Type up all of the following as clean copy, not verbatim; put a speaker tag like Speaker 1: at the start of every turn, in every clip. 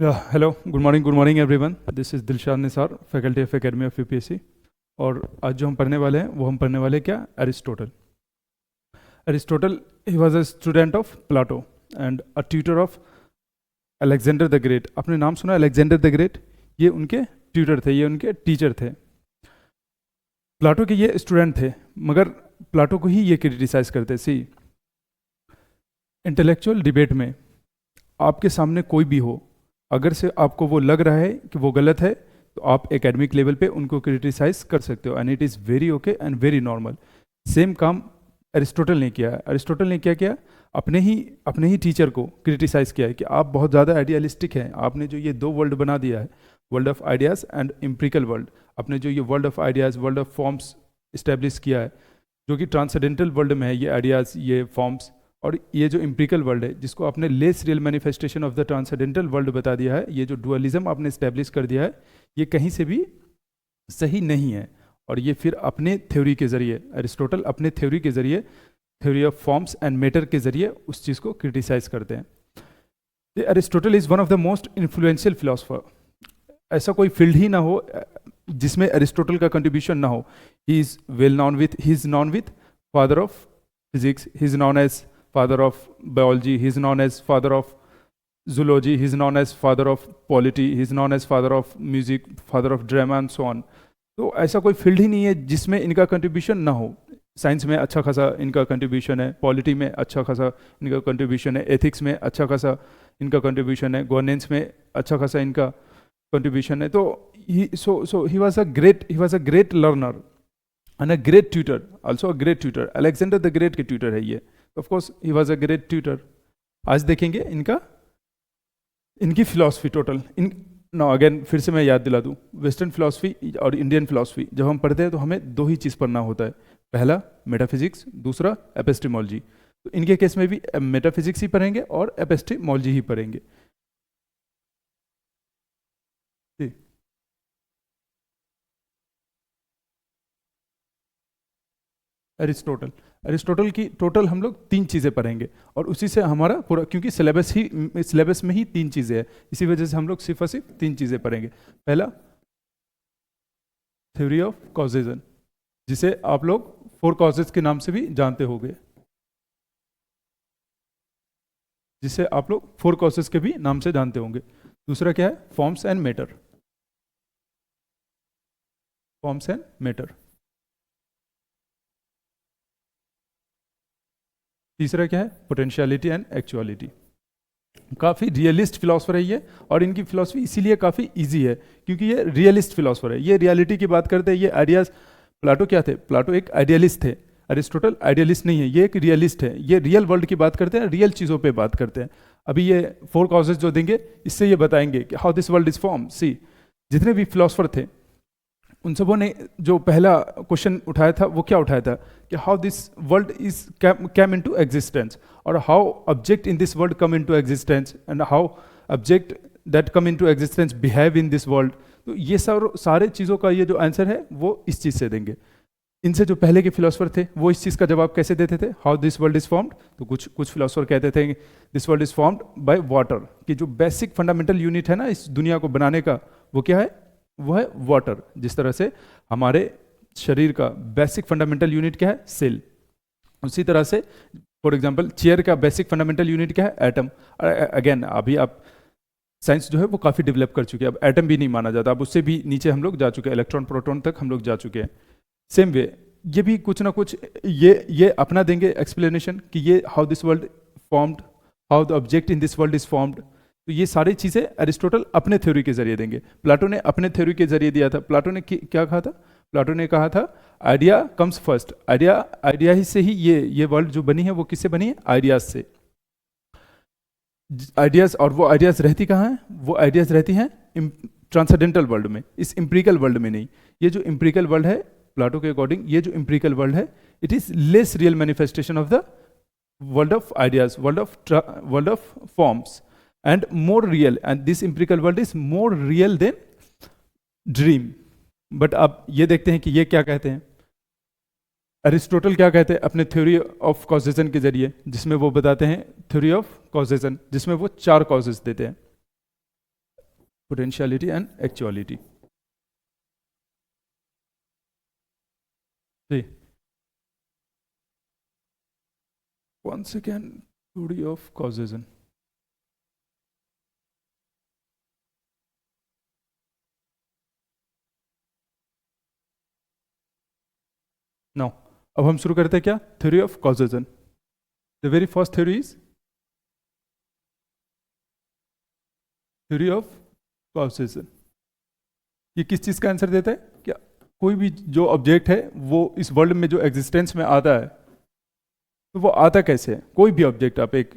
Speaker 1: Hello, good morning everyone. This is Dilshad Nisar, faculty of academy of UPSC. और आज जो हम पढ़ने वाले हैं वो हम पढ़ने वाले क्या, Aristotle. Aristotle he was a student of Plato and a tutor of Alexander the great. आपने नाम सुना अलेक्जेंडर द ग्रेट? ये उनके ट्यूटर थे, ये उनके टीचर थे। प्लाटो के ये स्टूडेंट थे, मगर प्लाटो को ही ये क्रिटिसाइज करते। सी, इंटेलेक्चुअल डिबेट में आपके सामने कोई भी हो, अगर से आपको वो लग रहा है कि वो गलत है, तो आप एकेडमिक लेवल पे उनको क्रिटिसाइज कर सकते हो, and it is very okay and very normal. Same काम एरिस्टोटल ने किया है। एरिस्टोटल ने क्या किया, अपने ही टीचर को क्रिटिसाइज किया है कि आप बहुत ज़्यादा आइडियलिस्टिक हैं। आपने जो ये दो वर्ल्ड बना दिया है, world of ideas and empirical world, आपने जो ये world of ideas, world of forms establish किया है, जो कि ट्रांसेंडेंटल वर्ल्ड में है, ये आइडियाज़, ये फॉर्म्स, और ये जो एम्पिरिकल वर्ल्ड है जिसको आपने less real manifestation of the transcendental world बता दिया है, ये जो डुअलिज्म आपने इस्टेब्लिश कर दिया है, ये कहीं से भी सही नहीं है। और ये फिर अपने थ्योरी के जरिए, एरिस्टोटल अपने थ्योरी के जरिए, theory of forms and matter के जरिए उस चीज़ को क्रिटिसाइज करते हैं। Aristotle is one of the most influential philosopher. ऐसा कोई फील्ड ही ना हो जिसमें एरिस्टोटल का कंट्रीब्यूशन ना हो। He is well known with, he is known with father of physics, he is known as father of biology, he is known as father of zoology, he is known as father of polity, he is known as father of music, father of drama and so on. तो ऐसा कोई field ही नहीं है जिसमें इनका contribution ना हो। Science में अच्छा खासा इनका कंट्रीब्यूशन है, पॉलिटी में अच्छा खासा इनका कंट्रीब्यूशन है, एथिक्स में अच्छा खासा इनका कंट्रीब्यूशन है, गवर्नेंस में अच्छा खासा इनका कंट्रीब्यूशन है। तो he was a great learner and a great tutor, also a great tutor. Alexander the great के ट्यूटर है ये। Of course he was a great tutor. आज देखेंगे इनकी philosophy total. In no again फिर से मैं याद दिला दूं, वेस्टर्न फिलॉसफी और इंडियन फिलॉसफी जब हम पढ़ते हैं तो हमें दो ही चीज़ पढ़ना होता है, पहला मेटाफिजिक्स, दूसरा एपिस्टेमोलॉजी। तो इनके केस में भी मेटाफिजिक्स ही पढ़ेंगे और एपिस्टेमोलॉजी ही पढ़ेंगे। एरिस्टोटल की टोटल हम लोग 3 चीज़ें पढ़ेंगे, और उसी से हमारा पूरा, क्योंकि सिलेबस में ही 3 चीज़ें हैं, इसी वजह से हम लोग सिर्फ और सिर्फ 3 चीज़ें पढ़ेंगे। पहला, थ्योरी ऑफ कॉजेजन, जिसे आप लोग 4 कॉजेज के नाम से भी जानते होंगे, जिसे आप लोग 4 कॉजेज के भी नाम से जानते होंगे। दूसरा क्या है, forms and matter, forms and matter. तीसरा क्या है, पोटेंशियलिटी एंड एक्चुअलिटी। काफ़ी रियलिस्ट फिलोसफर है ये, और इनकी फिलोसफी इसीलिए काफ़ी इजी है क्योंकि ये रियलिस्ट फिलोसफर है। ये रियलिटी की बात करते हैं, ये आइडियाज। प्लाटो क्या थे, प्लाटो एक आइडियलिस्ट थे, एरिस्टोटल आइडियलिस्ट नहीं है, ये एक रियलिस्ट है। ये रियल वर्ल्ड की बात करते हैं, रियल चीज़ों पे बात करते हैं। अभी ये 4 कॉजेज जो देंगे, इससे ये बताएंगे कि how this world is form. See, जितने भी फिलोसफर थे उन सबों ने जो पहला क्वेश्चन उठाया था वो क्या उठाया था कि how this world is came into existence, और how object in this world come into existence, and how object that come into existence behave in this world. तो ये सारे चीज़ों का ये जो आंसर है वो इस चीज़ से देंगे। इनसे जो पहले के फिलोसफर थे वो इस चीज़ का जवाब कैसे देते थे, how this world is formed. तो कुछ फिलोसफर कहते थे this world is formed by water, कि जो बेसिक फंडामेंटल यूनिट है ना इस दुनिया को बनाने का, वो क्या है, वो है वाटर। जिस तरह से हमारे शरीर का बेसिक फंडामेंटल यूनिट क्या है, सेल, उसी तरह से फॉर एग्जांपल चेयर का बेसिक फंडामेंटल यूनिट क्या है, एटम। अगेन अभी आप साइंस जो है वो काफ़ी डेवलप कर चुके हैं, अब एटम भी नहीं माना जाता, अब उससे भी नीचे हम लोग जा चुके हैं, इलेक्ट्रॉन प्रोटॉन तक हम लोग जा चुके हैं। सेम वे ये भी कुछ ना कुछ ये अपना देंगे एक्सप्लेनेशन कि ये how this world formed, how the object in this world is formed. तो ये सारी चीज़ें एरिस्टोटल अपने थ्योरी के जरिए देंगे। प्लाटो ने अपने थ्योरी के जरिए दिया था। प्लाटो ने क्या कहा था, प्लाटो ने कहा था आइडिया कम्स फर्स्ट, आइडिया ही से ही ये वर्ल्ड जो बनी है वो किससे बनी है, आइडियाज से। आइडियाज, और वो आइडियाज रहती कहाँ हैं, वो आइडियाज रहती हैं ट्रांसेंडेंटल वर्ल्ड में, इस एम्पिरिकल वर्ल्ड में नहीं। ये जो एम्पिरिकल वर्ल्ड है प्लाटो के अकॉर्डिंग, ये जो एम्पिरिकल वर्ल्ड है it is less real manifestation of the world of ideas, world of forms, and more real, and this empirical world is more real than dream. But अब ये देखते हैं कि ये क्या कहते हैं, एरिस्टोटल क्या कहते हैं अपने थ्योरी ऑफ कॉजेजन के जरिए, जिसमें वो बताते हैं थ्योरी ऑफ कॉजेजन, जिसमें वो 4 कॉजेज देते हैं। Potentiality and actuality. जी, once again theory of causation। Now अब हम शुरू करते हैं क्या, theory of causation. The very first theory is theory of causation. ये किस चीज का आंसर देता है, क्या कोई भी जो ऑब्जेक्ट है वो इस वर्ल्ड में जो एग्जिस्टेंस में आता है तो वो आता कैसे है। कोई भी ऑब्जेक्ट आप एक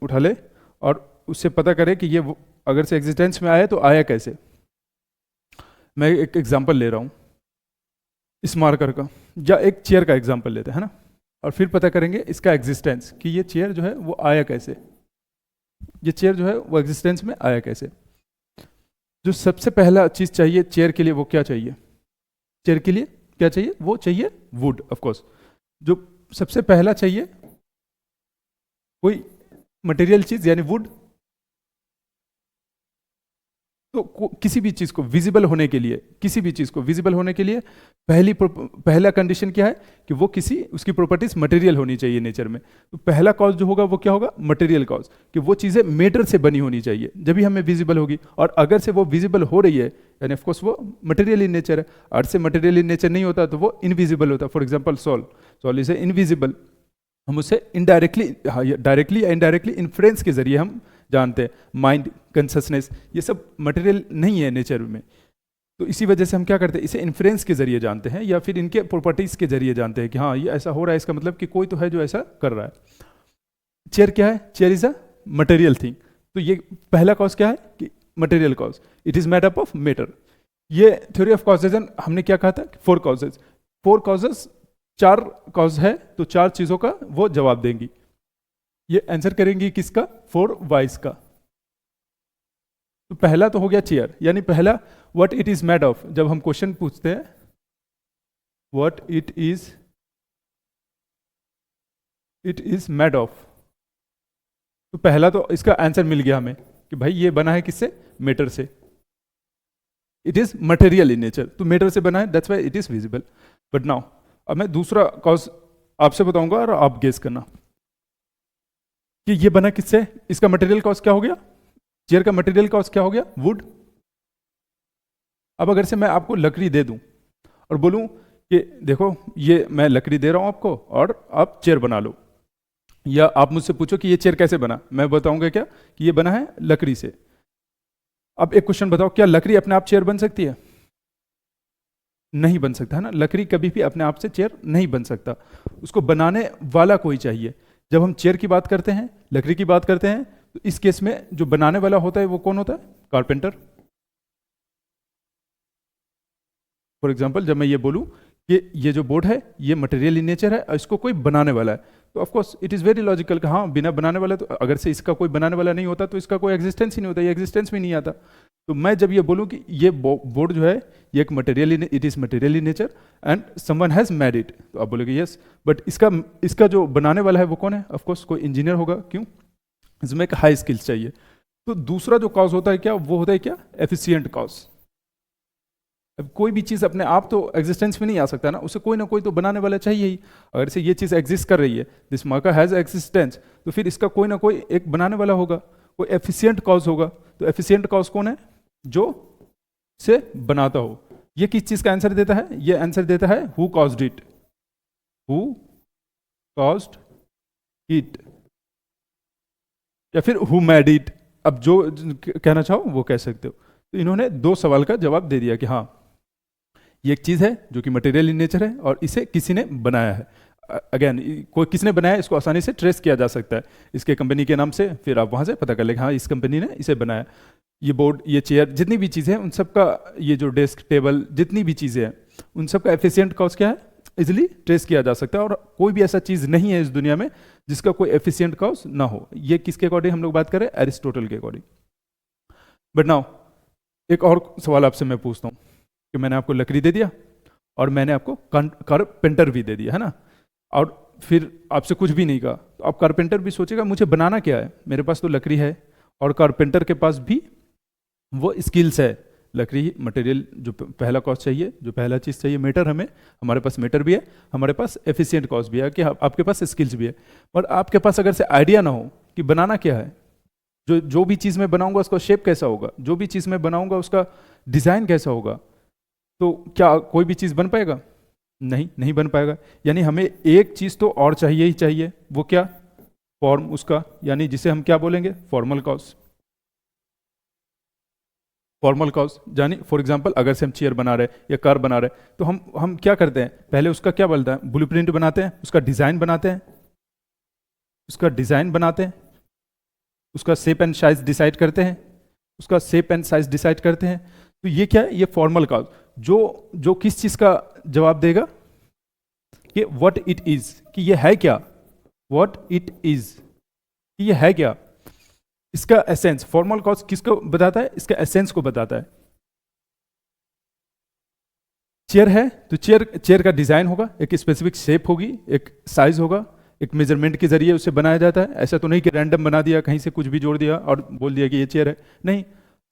Speaker 1: उठा ले और उससे पता करें कि ये अगर से एग्जिस्टेंस में आया तो आया कैसे। मैं एक एग्जांपल ले रहा हूँ इस मार्कर का, या एक चेयर का एग्जांपल लेते हैं ना, और फिर पता करेंगे इसका एग्जिस्टेंस कि ये चेयर जो है वो आया कैसे, ये चेयर जो है वो एग्जिस्टेंस में आया कैसे। जो सबसे पहला चीज चाहिए चेयर के लिए वो क्या चाहिए, चेयर के लिए क्या चाहिए, वो चाहिए वुड ऑफ कोर्स। जो सबसे पहला चाहिए कोई मटेरियल चीज यानी वुड। तो किसी भी चीज को विजिबल होने के लिए, किसी भी चीज को विजिबल होने के लिए पहला कंडीशन क्या है कि वो किसी उसकी प्रॉपर्टीज मटेरियल होनी चाहिए नेचर में। तो पहला कॉज जो होगा वो क्या होगा, मटेरियल कॉज, कि वो चीजें मेटर से बनी होनी चाहिए जब भी हमें विजिबल होगी। और अगर से वो विजिबल हो रही है यानी ऑफकोर्स वो मटेरियल इन नेचर है। अर्थ से मटेरियल इन नेचर नहीं होता तो वो इनविजिबल होता। For example soul is invisible, हम उसे इनडायरेक्टली, डायरेक्टली या इनडायरेक्टली इन्फ्लुएंस के जरिए हम जानते हैं। माइंड, कॉन्शसनेस, ये सब मटेरियल नहीं है नेचर में। तो इसी वजह से हम क्या करते हैं, इसे इन्फ्लुएंस के जरिए जानते हैं या फिर इनके प्रॉपर्टीज के जरिए जानते हैं कि हाँ ये ऐसा हो रहा है, इसका मतलब कि कोई तो है जो ऐसा कर रहा है। चेयर क्या है, chair is a material thing. तो ये पहला कॉज क्या है कि material cause, it is made up of matter. ये थ्योरी ऑफ कॉजेशन हमने क्या कहा था, 4 कॉजेज, 4 कॉजेज, 4 कॉज है तो 4 चीजों का वो जवाब देंगी। ये आंसर करेंगी किसका, 4 वाइज का। तो पहला तो हो गया चेयर, यानी पहला what it is made of. जब हम क्वेश्चन पूछते हैं what it is made of, तो पहला तो इसका आंसर मिल गया हमें कि भाई ये बना है किससे, मैटर से। It is material in nature, तो मैटर से बना है, that's why it is visible. But now अब मैं दूसरा कॉज आपसे बताऊंगा और आप गेस करना कि ये बना किससे। इसका मटेरियल कॉज क्या हो गया, चेयर का मटेरियल कॉज क्या हो गया, वुड। अब अगर से मैं आपको लकड़ी दे दूं और बोलूं कि देखो ये मैं लकड़ी दे रहा हूं आपको और आप चेयर बना लो, या आप मुझसे पूछो कि ये चेयर कैसे बना, मैं बताऊंगा क्या कि ये बना है लकड़ी से। अब एक क्वेश्चन बताओ, क्या लकड़ी अपने आप चेयर बन सकती है, नहीं बन सकता है ना। लकड़ी कभी भी अपने आप से चेयर नहीं बन सकता, उसको बनाने वाला कोई चाहिए। जब हम चेयर की बात करते हैं, लकड़ी की बात करते हैं, तो इस केस में जो बनाने वाला होता है वो कौन होता है, कारपेंटर। फॉर एग्जाम्पल जब मैं ये बोलूं कि ये जो बोर्ड है ये मटेरियल इन नेचर है और इसको कोई बनाने वाला है, तो of course it is very logical कि हाँ बिना बनाने वाला, तो अगर से इसका कोई बनाने वाला नहीं होता तो इसका कोई एग्जिस्टेंस ही नहीं होता, ये एग्जिस्टेंस में नहीं आता। तो मैं जब ये बोलूं कि ये बोर्ड जो है ये एक material, it is material in nature and someone has made it, तो आप बोलोगे यस, बट इसका जो बनाने वाला है वो कौन है, ऑफ कोर्स कोई इंजीनियर होगा। क्यों, इसमें एक हाई स्किल्स चाहिए। तो दूसरा जो कॉज होता है क्या, वो होता है क्या, एफिशिएंट कॉज। अब कोई भी चीज अपने आप तो एग्जिस्टेंस में नहीं आ सकता ना, उसे कोई ना कोई तो बनाने वाला चाहिए ही। अगर से ये चीज एग्जिस्ट कर रही है, दिस मार्कर हैज एग्जिस्टेंस, तो फिर इसका कोई ना कोई एक बनाने वाला होगा, कोई एफिशिएंट कॉज होगा। तो एफिशिएंट कॉज कौन है, जो से बनाता हो। ये किस चीज का आंसर देता है, ये आंसर देता है who caused it, who caused it, या फिर हु मेड इट। अब जो कहना चाहो वो कह सकते हो। तो इन्होंने 2 सवाल का जवाब दे दिया कि हाँ ये एक चीज है जो कि मटेरियल इन नेचर है और इसे किसी ने बनाया है। अगेन कोई किसने बनाया है, इसको आसानी से ट्रेस किया जा सकता है इसके कंपनी के नाम से, फिर आप वहां से पता कर लेंगे हाँ इस कंपनी ने इसे बनाया। ये बोर्ड, ये चेयर, जितनी भी चीजें हैं उन सब का, ये जो डेस्क टेबल, जितनी भी चीजें हैं उन सब का एफिशिएंट कॉज क्या है, इजिली ट्रेस किया जा सकता है। और कोई भी ऐसा चीज नहीं है इस दुनिया में जिसका कोई एफिशिएंट कॉज ना हो। ये किसके अकॉर्डिंग हम लोग बात करें, एरिस्टोटल के अकॉर्डिंग। बट नाउ एक और सवाल आपसे मैं पूछता हूँ कि मैंने आपको लकड़ी दे दिया और मैंने आपको कारपेंटर भी दे दिया है ना, और फिर आपसे कुछ भी नहीं कहा, तो अब कारपेंटर भी सोचेगा मुझे बनाना क्या है, मेरे पास तो लकड़ी है और कारपेंटर के पास भी वो स्किल्स है। लकड़ी मटेरियल जो पहला कॉस्ट चाहिए, जो पहला चीज़ चाहिए मेटर, हमें हमारे पास मेटर भी है, हमारे पास एफिशिएंट कॉस्ट भी है, कि आपके पास स्किल्स भी है। और आपके पास अगर से आइडिया ना हो कि बनाना क्या है, जो भी चीज़ मैं बनाऊंगा उसका शेप कैसा होगा, जो भी चीज़ मैं बनाऊंगा उसका डिज़ाइन कैसा होगा, तो क्या कोई भी चीज़ बन पाएगा? नहीं बन पाएगा। यानी हमें एक चीज़ तो और चाहिए ही चाहिए, वो क्या? फॉर्म उसका, यानी जिसे हम क्या बोलेंगे? Formal cost. फॉर्मल कॉस्ट यानी फॉर एग्जांपल अगर से हम चेयर बना रहे हैं या कार बना रहे हैं, तो हम क्या करते हैं? पहले उसका क्या बनता है? ब्लूप्रिंट बनाते हैं, उसका डिज़ाइन बनाते हैं, उसका शेप एंड साइज डिसाइड करते हैं, तो ये क्या है? ये फॉर्मल कॉस्ट, जो किस चीज़ का जवाब देगा? कि व्हाट इट इज, कि ये है क्या? व्हाट इट इज, कि ये है क्या? इसका एसेंस। फॉर्मल कॉज किसको बताता है? इसका एसेंस को बताता है। चेयर है तो चेयर का डिजाइन होगा, एक स्पेसिफिक शेप होगी, एक साइज होगा, एक मेजरमेंट के जरिए उसे बनाया जाता है। ऐसा तो नहीं कि रैंडम बना दिया, कहीं से कुछ भी जोड़ दिया और बोल दिया कि ये चेयर है। नहीं,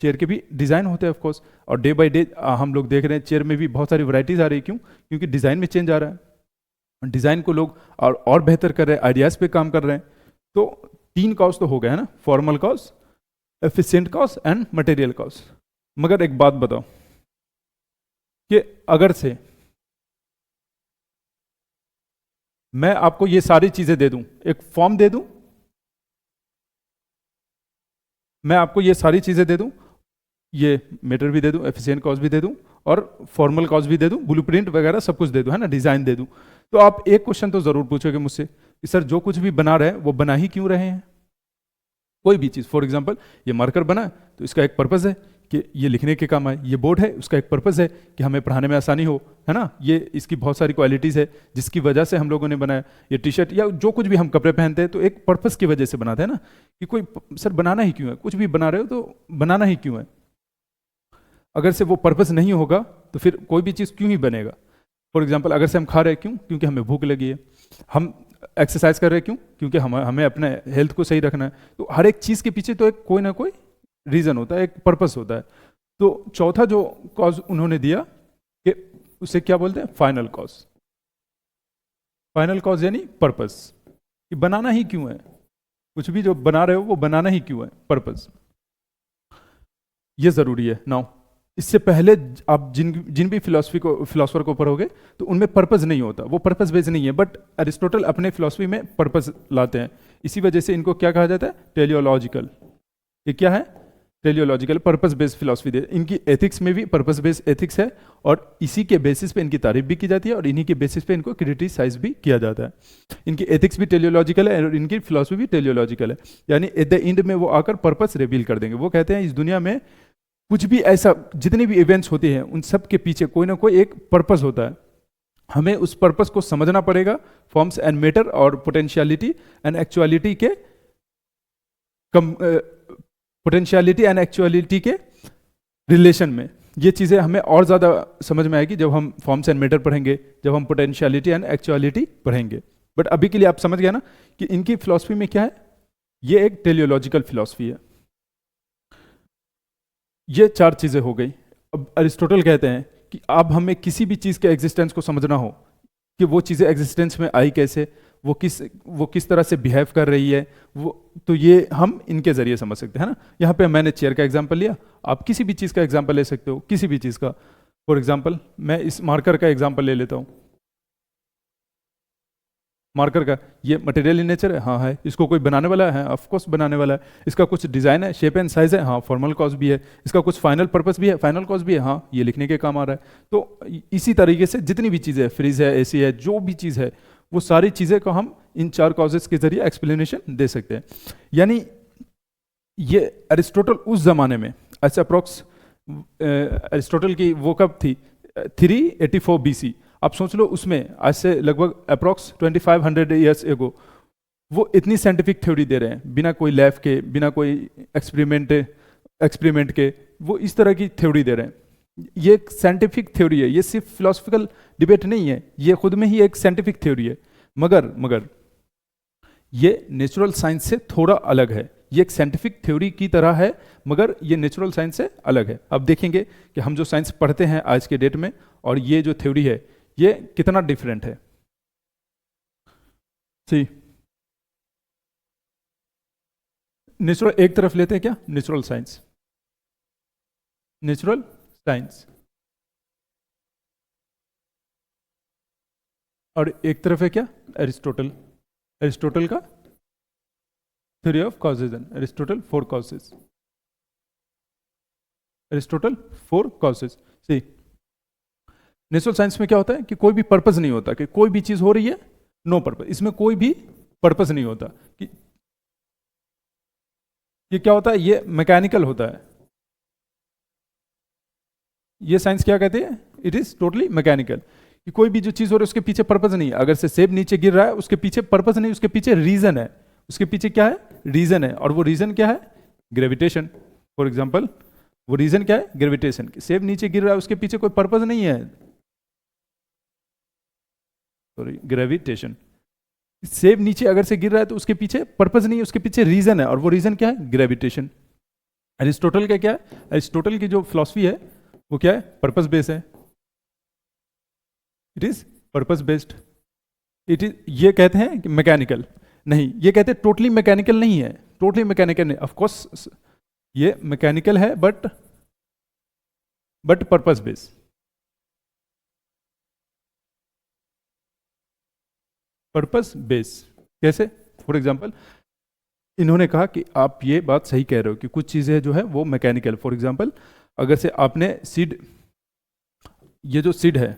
Speaker 1: चेयर के भी डिज़ाइन होते हैं ऑफकोर्स। और डे बाय डे हम लोग देख रहे हैं चेयर में भी बहुत सारी वैरायटीज आ रही है। क्यों? क्योंकि डिज़ाइन में चेंज आ रहा है, डिज़ाइन को लोग और बेहतर कर रहे हैं, आइडियाज़ पे काम कर रहे हैं। तो 3 कॉस्ट तो हो गए है ना, formal cost, efficient cost and material cost. मगर एक बात बताओ कि अगर से मैं आपको ये सारी चीजें दे दूं, एक फॉर्म दे दूं, मैं आपको ये सारी चीजें दे दूं, ये मीटर भी दे दूं, एफिशिएंट कॉस्ट भी दे दूं और फॉर्मल कॉस्ट भी दे दूं, ब्लूप्रिंट वगैरह सब कुछ दे दूं, है ना, डिजाइन दे दूं, तो आप एक क्वेश्चन तो जरूर पूछोगे मुझसे कि सर जो कुछ भी बना रहे हैं वो बना ही क्यों रहे हैं? कोई भी चीज़, फॉर एग्जांपल ये मार्कर बना है तो इसका एक पर्पस है कि ये लिखने के काम आए, ये बोर्ड है उसका एक पर्पस है कि हमें पढ़ाने में आसानी हो, है ना, ये इसकी बहुत सारी क्वालिटीज़ है जिसकी वजह से हम लोगों ने बनाया। ये टी शर्ट या जो कुछ भी हम कपड़े पहनते हैं तो एक पर्पस की वजह से बनाते हैं ना, कि कोई सर बनाना ही क्यों है? कुछ भी बना रहे हो तो बनाना ही क्यों है? अगर से वो पर्पस नहीं होगा तो फिर कोई भी चीज़ क्यों ही बनेगा? फॉर एग्जाम्पल अगर से हम खा रहे हैं, क्यों? क्योंकि हमें भूख लगी है। हम एक्सरसाइज कर रहे हैं, क्यों? क्योंकि हमें अपने हेल्थ को सही रखना है। तो हर एक चीज़ के पीछे तो एक कोई ना कोई रीज़न होता है, एक पर्पस होता है। तो चौथा जो कॉज उन्होंने दिया कि उसे क्या बोलते हैं? Final cause. फाइनल कॉज यानी पर्पस, कि बनाना ही क्यों है? कुछ भी जो बना रहे हो वो बनाना ही क्यों है? पर्पस। ये जरूरी है। नाउ इससे पहले आप जिन भी फिलोसफर को पढ़ोगे तो उनमें पर्पस नहीं होता, वो पर्पस बेस्ड नहीं है। बट अरिस्टोटल अपने फिलोसफी में पर्पस लाते हैं, इसी वजह से इनको क्या कहा जाता है? टेलियोलॉजिकल। ये क्या है? टेलियोलॉजिकल, पर्पस बेस्ड फिलोसफी दे। इनकी एथिक्स में भी पर्पस बेस्ड एथिक्स है और इसी के बेसिस पे इनकी तारीफ भी की जाती है और इन्हीं के बेसिस पे इनको क्रिटिसाइज भी किया जाता है। इनकी एथिक्स भी टेलियोलॉजिकल है और इनकी फिलोसफी भी टेलियोलॉजिकल है। यानी एट द एंड में वो आकर पर्पस रिवील कर देंगे। वो कहते हैं इस दुनिया में कुछ भी ऐसा, जितने भी इवेंट्स होते हैं उन सब के पीछे कोई ना कोई एक पर्पस होता है। हमें उस पर्पस को समझना पड़ेगा फॉर्म्स एंड मैटर और पोटेंशियलिटी एंड एक्चुअलिटी के पोटेंशियलिटी एंड एक्चुअलिटी के रिलेशन में। ये चीज़ें हमें और ज़्यादा समझ में आएगी जब हम फॉर्म्स एंड मैटर पढ़ेंगे, जब हम पोटेंशियलिटी एंड एक्चुअलिटी पढ़ेंगे। बट अभी के लिए आप समझ गए ना कि इनकी फिलॉसफी में क्या है? ये एक टेलियोलॉजिकल फिलॉसफी है। ये 4 चीज़ें हो गई। अब अरिस्टोटल कहते हैं कि अब हमें किसी भी चीज़ के एग्जिस्टेंस को समझना हो कि वो चीज़ें एग्जिस्टेंस में आई कैसे, वो किस तरह से बिहेव कर रही है, वो तो ये हम इनके जरिए समझ सकते हैं ना। यहाँ पे मैंने चेयर का एग्जांपल लिया, आप किसी भी चीज़ का एग्जांपल ले सकते हो, किसी भी चीज़ का। फॉर एग्जांपल मैं इस मार्कर का एग्जांपल ले लेता हूँ। मार्कर का ये मटेरियल इन नेचर है, हाँ है। इसको कोई बनाने वाला है, ऑफ कोर्स बनाने वाला है। इसका कुछ डिज़ाइन है, शेप एंड साइज है, हाँ फॉर्मल कॉज भी है। इसका कुछ फाइनल पर्पस भी है, फाइनल कॉज भी है, हाँ ये लिखने के काम आ रहा है। तो इसी तरीके से जितनी भी चीज़ें, फ्रिज है, एसी है, जो भी चीज़ है, वो सारी चीज़ें को हम इन 4 कॉजेस के जरिए एक्सप्लेनेशन दे सकते हैं। यानी ये अरिस्टोटल उस जमाने में, अच्छा अप्रोक्स अरिस्टोटल की वो कब थी? 384 BC। आप सोच लो उसमें आज से लगभग अप्रोक्स 2500 ईयर्स एगो वो इतनी साइंटिफिक थ्योरी दे रहे हैं, बिना कोई लैब के, बिना कोई एक्सपेरिमेंट के, वो इस तरह की थ्योरी दे रहे हैं। ये एक साइंटिफिक थ्योरी है, ये सिर्फ फिलोसफिकल डिबेट नहीं है, ये खुद में ही एक साइंटिफिक थ्योरी है। मगर ये नेचुरल साइंस से थोड़ा अलग है। ये एक साइंटिफिक थ्योरी की तरह है, मगर ये नेचुरल साइंस से अलग है। अब देखेंगे कि हम जो साइंस पढ़ते हैं आज के डेट में और ये जो थ्योरी है ये कितना डिफरेंट है। सी नेचुरल एक तरफ लेते हैं क्या, नेचुरल साइंस, नेचुरल साइंस, और एक तरफ है क्या, एरिस्टोटल, एरिस्टोटल का theory of causation, Aristotle 4 causes, Aristotle 4 causes. See natural science में क्या होता है कि कोई भी पर्पस नहीं होता, कि कोई भी चीज हो रही है नो पर्पस, इसमें कोई भी पर्पस नहीं होता कि ये क्या होता है, ये मैकेनिकल होता है। ये साइंस क्या कहती है, इट इज टोटली मैकेनिकल, कि कोई भी जो चीज हो रही है उसके पीछे पर्पस नहीं है। अगर से सेब नीचे गिर रहा है उसके पीछे पर्पस नहीं, उसके पीछे रीजन है, उसके पीछे क्या है, रीजन है, और वो रीजन क्या है, ग्रेविटेशन। फॉर एग्जाम्पल वो रीजन क्या है, ग्रेविटेशन। सेब नीचे गिर रहा है उसके पीछे कोई पर्पस नहीं है, सॉरी ग्रेविटेशन। सेब नीचे अगर से गिर रहा है तो उसके पीछे पर्पस नहीं है, उसके पीछे रीजन है, और वो रीजन क्या है, ग्रेविटेशन। एरिस्टोटल का क्या है, एरिस्टोटल की जो फिलॉसफी है वो क्या है, पर्पस बेस्ड है, it is purpose based. It is, ये कहते हैं कि मैकेनिकल नहीं, ये कहते हैं टोटली मैकेनिकल नहीं है, टोटली मैकेनिकल नहीं, ऑफ कोर्स ये मैकेनिकल है but purpose based. Purpose base कैसे, फॉर एग्जाम्पल इन्होंने कहा कि आप ये बात सही कह रहे हो कि कुछ चीज़ें जो है वो मैकेनिकल। फॉर एग्जाम्पल अगर से आपने सीड, ये जो सीड है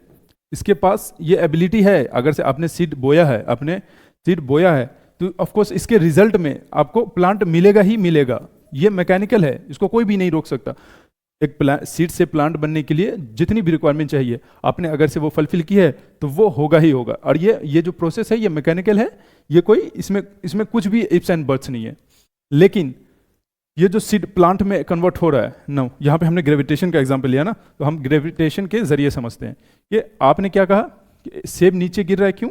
Speaker 1: इसके पास ये एबिलिटी है, अगर से आपने सीड बोया है, आपने सीड बोया है तो ऑफ कोर्स इसके रिजल्ट में आपको प्लांट मिलेगा ही मिलेगा, ये मैकेनिकल है, इसको कोई भी नहीं रोक सकता। एक सीड से प्लांट बनने के लिए जितनी भी रिक्वायरमेंट चाहिए आपने अगर से वो फुलफिल की है तो वो होगा ही होगा, और ये जो प्रोसेस है ये मैकेनिकल है, ये कोई इसमें कुछ भी इफ्स एंड बट्स नहीं है। लेकिन ये जो सीड प्लांट में कन्वर्ट हो रहा है नो, यहाँ पे हमने ग्रेविटेशन का एग्जांपल लिया ना, तो हम ग्रेविटेशन के जरिए समझते हैं। ये आपने क्या कहा कि सेब नीचे गिर रहा है, क्यों,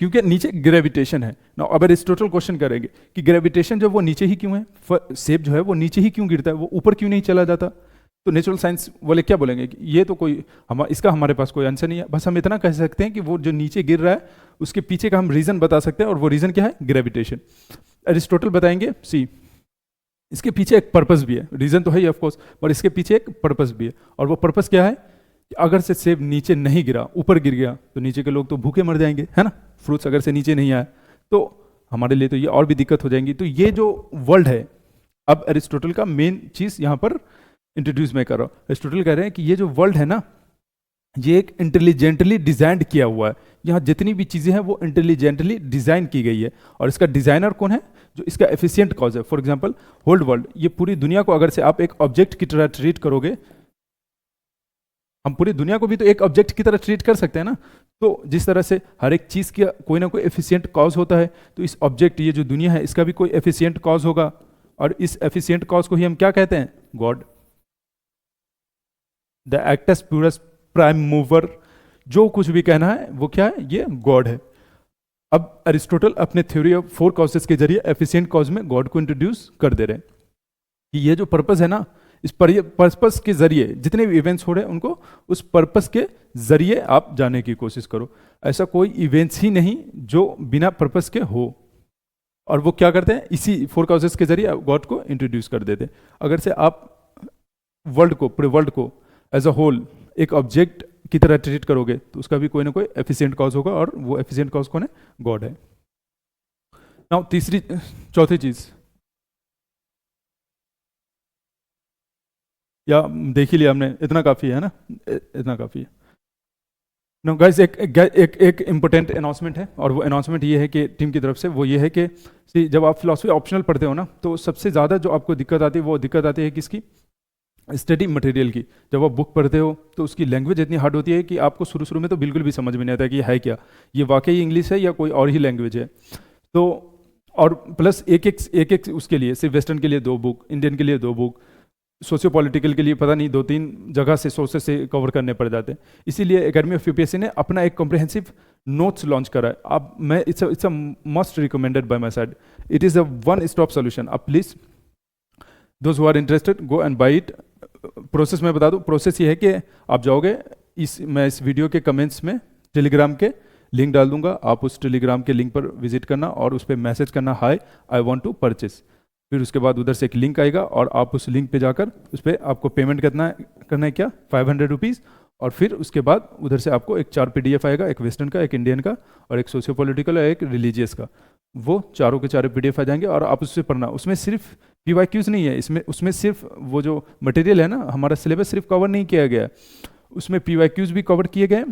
Speaker 1: क्योंकि नीचे ग्रेविटेशन है ना। अब एरिस्टोटल क्वेश्चन करेंगे कि ग्रेविटेशन जो वो नीचे ही क्यों है, सेब जो है वो नीचे ही क्यों गिरता है, वो ऊपर क्यों नहीं चला जाता। तो नेचुरल साइंस वाले क्या बोलेंगे कि ये तो कोई इसका हमारे पास कोई आंसर नहीं है, बस हम इतना कह सकते हैं कि वो जो नीचे गिर रहा है उसके पीछे का हम रीजन बता सकते हैं, और वो रीजन क्या है, ग्रेविटेशन। एरिस्टोटल बताएंगे सी इसके पीछे एक पर्पस भी है, रीजन तो है ही ऑफ कोर्स, पर इसके पीछे एक पर्पस भी है, और वो पर्पस क्या है कि अगर से सेब नीचे नहीं गिरा ऊपर गिर गया तो नीचे के लोग तो भूखे मर जाएंगे, है ना। फ्रूट्स अगर से नीचे नहीं आए तो हमारे लिए तो ये और भी दिक्कत हो जाएंगी। तो ये जो वर्ल्ड है, अब एरिस्टोटल का मेन चीज यहां पर इंट्रोड्यूस मैं कर रहा हूं। एरिस्टोटल कह रहे हैं कि ये जो वर्ल्ड है ना, ये एक इंटेलिजेंटली डिजाइंड किया हुआ है, यहाँ जितनी भी चीजें हैं वो इंटेलिजेंटली डिजाइन की गई है, और इसका डिजाइनर कौन है, जो इसका एफिशिएंट कॉज है। फॉर एग्जांपल होल्ड वर्ल्ड, ये पूरी दुनिया को अगर से आप एक ऑब्जेक्ट की तरह ट्रीट करोगे, हम पूरी दुनिया को भी तो एक ऑब्जेक्ट की तरह ट्रीट कर सकते हैं ना। तो जिस तरह से हर एक चीज का कोई ना कोई एफिशिएंट कॉज होता है, तो इस ऑब्जेक्ट, ये जो दुनिया है, इसका भी कोई एफिशिएंट कॉज होगा, और इस एफिशिएंट कॉज को ही हम क्या कहते हैं, God. The actus purus prime mover, जो कुछ भी कहना है वो क्या है, ये गॉड है। अब एरिस्टोटल अपने थ्योरी ऑफ 4 कॉजेस के जरिए एफिशिएंट कॉज में गॉड को इंट्रोड्यूस कर दे रहे हैं कि ये जो पर्पस है ना, इस पर्पस के जरिए जितने भी इवेंट्स हो रहे हैं उनको उस पर्पस के जरिए आप जाने की कोशिश करो। ऐसा कोई इवेंट्स ही नहीं जो बिना पर्पस के हो, और वो क्या करते हैं, इसी 4 कॉजेस के जरिए गॉड को इंट्रोड्यूस कर देते हैं। अगर से आप वर्ल्ड को, पूरे वर्ल्ड को एज अ होल एक ऑब्जेक्ट की तरह ट्रीट करोगे तो उसका भी कोई ना कोई एफिशिएंट कॉज होगा, और वो एफिशिएंट कॉज कौन है, गॉड है। नाउ चौथी चीज, या देख ही लिया हमने, इतना काफी है ना, इतना काफी है। नो गाइस, एक इम्पोर्टेंट अनाउंसमेंट है, और वो अनाउंसमेंट ये है कि टीम की तरफ से, वो ये है कि जब आप फिलॉसफी ऑप्शनल पढ़ते हो ना, तो सबसे ज़्यादा जो आपको दिक्कत आती है वो दिक्कत आती है किसकी, स्टडी मटेरियल की। जब आप बुक पढ़ते हो तो उसकी लैंग्वेज इतनी हार्ड होती है कि आपको शुरू में तो बिल्कुल भी समझ में नहीं आता कि ये है क्या, ये वाकई इंग्लिश है या कोई और ही लैंग्वेज है। तो और प्लस एक उसके लिए, सिर्फ वेस्टर्न के लिए 2 बुक, इंडियन के लिए 2 बुक, सोशियो पॉलिटिकल के लिए पता नहीं 2-3 जगह से सोर्सेस से कवर करने पड़ जाते हैं। इसीलिए एकेडमी ऑफ यूपीएससी ने अपना एक कॉम्प्रिहेंसिव नोट्स लॉन्च करा है। आप मैं it's a must recommended by my side. It is a one stop solution. आप please those who are interested go and buy it. Process मैं बता दूं, प्रोसेस ये है कि आप जाओगे, मैं इस वीडियो के कमेंट्स में टेलीग्राम के लिंक डाल दूंगा, आप उस टेलीग्राम के लिंक पर विजिट करना और उस पर मैसेज करना हाय आई वांट टू परचेस. फिर उसके बाद उधर से एक लिंक आएगा और आप उस लिंक पे जाकर उस पर आपको पेमेंट करना है क्या 500 रुपीज़. और फिर उसके बाद उधर से आपको एक 4 PDF आएगा, एक वेस्टर्न का, एक इंडियन का और एक सोशियो पॉलिटिकल और एक रिलीजियस का. वो चारों के चारों PDF आ जाएंगे और आप उससे पढ़ना. उसमें सिर्फ PYQs नहीं है, उसमें सिर्फ वो जो मटेरियल है ना, हमारा सिलेबस सिर्फ कवर नहीं किया गया है, उसमें PYQs भी कवर किए गए,